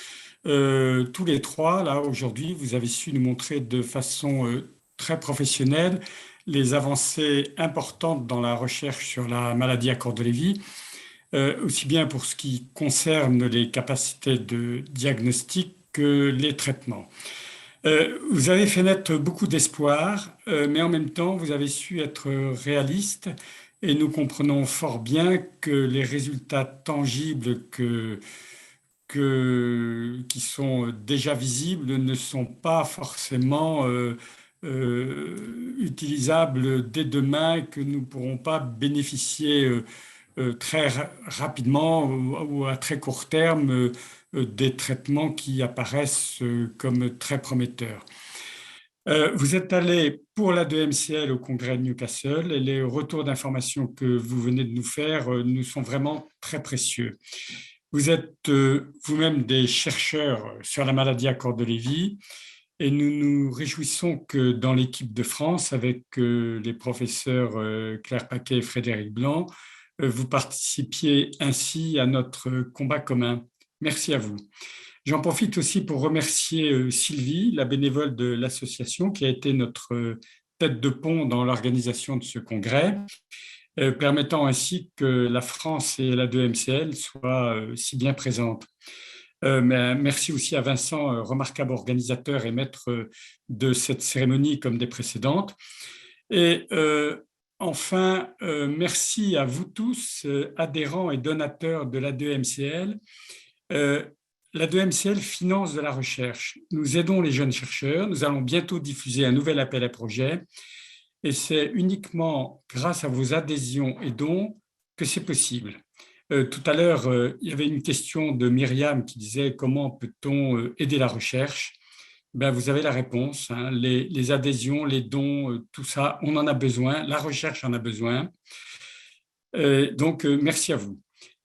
Speaker 5: Tous les trois, là, aujourd'hui, vous avez su nous montrer de façon très professionnelle les avancées importantes dans la recherche sur la maladie à corps de Lévy, aussi bien pour ce qui concerne les capacités de diagnostic que les traitements. Vous avez fait naître beaucoup d'espoir, mais en même temps, vous avez su être réaliste et nous comprenons fort bien que les résultats tangibles qui sont déjà visibles ne sont pas forcément utilisables dès demain, que nous ne pourrons pas bénéficier très rapidement ou à très court terme des traitements qui apparaissent comme très prometteurs. Vous êtes allé pour la 2MCL au congrès de Newcastle et les retours d'informations que vous venez de nous faire nous sont vraiment très précieux. Vous êtes vous-même des chercheurs sur la maladie à corps de Lévy et nous nous réjouissons que dans l'équipe de France, avec les professeurs Claire Paquet et Frédéric Blanc, vous participiez ainsi à notre combat commun. Merci à vous. J'en profite aussi pour remercier Sylvie, la bénévole de l'association, qui a été notre tête de pont dans l'organisation de ce congrès, permettant ainsi que la France et la 2MCL soient si bien présentes. Mais merci aussi à Vincent, remarquable organisateur et maître de cette cérémonie comme des précédentes. Et enfin, merci à vous tous, adhérents et donateurs de la 2MCL. La 2MCL finance de la recherche. Nous aidons les jeunes chercheurs. Nous allons bientôt diffuser un nouvel appel à projet. Et c'est uniquement grâce à vos adhésions et dons que c'est possible. Tout à l'heure, il y avait une question de Myriam qui disait comment peut-on aider la recherche ? Ben, vous avez la réponse, hein. Les adhésions, les dons, tout ça, on en a besoin. La recherche en a besoin. Donc, merci à vous.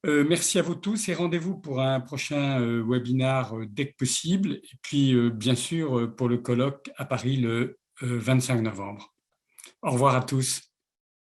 Speaker 5: Merci à vous tous et rendez-vous pour un prochain webinaire dès que possible. Et puis, bien sûr, pour le colloque à Paris le 25 novembre. Au revoir à tous.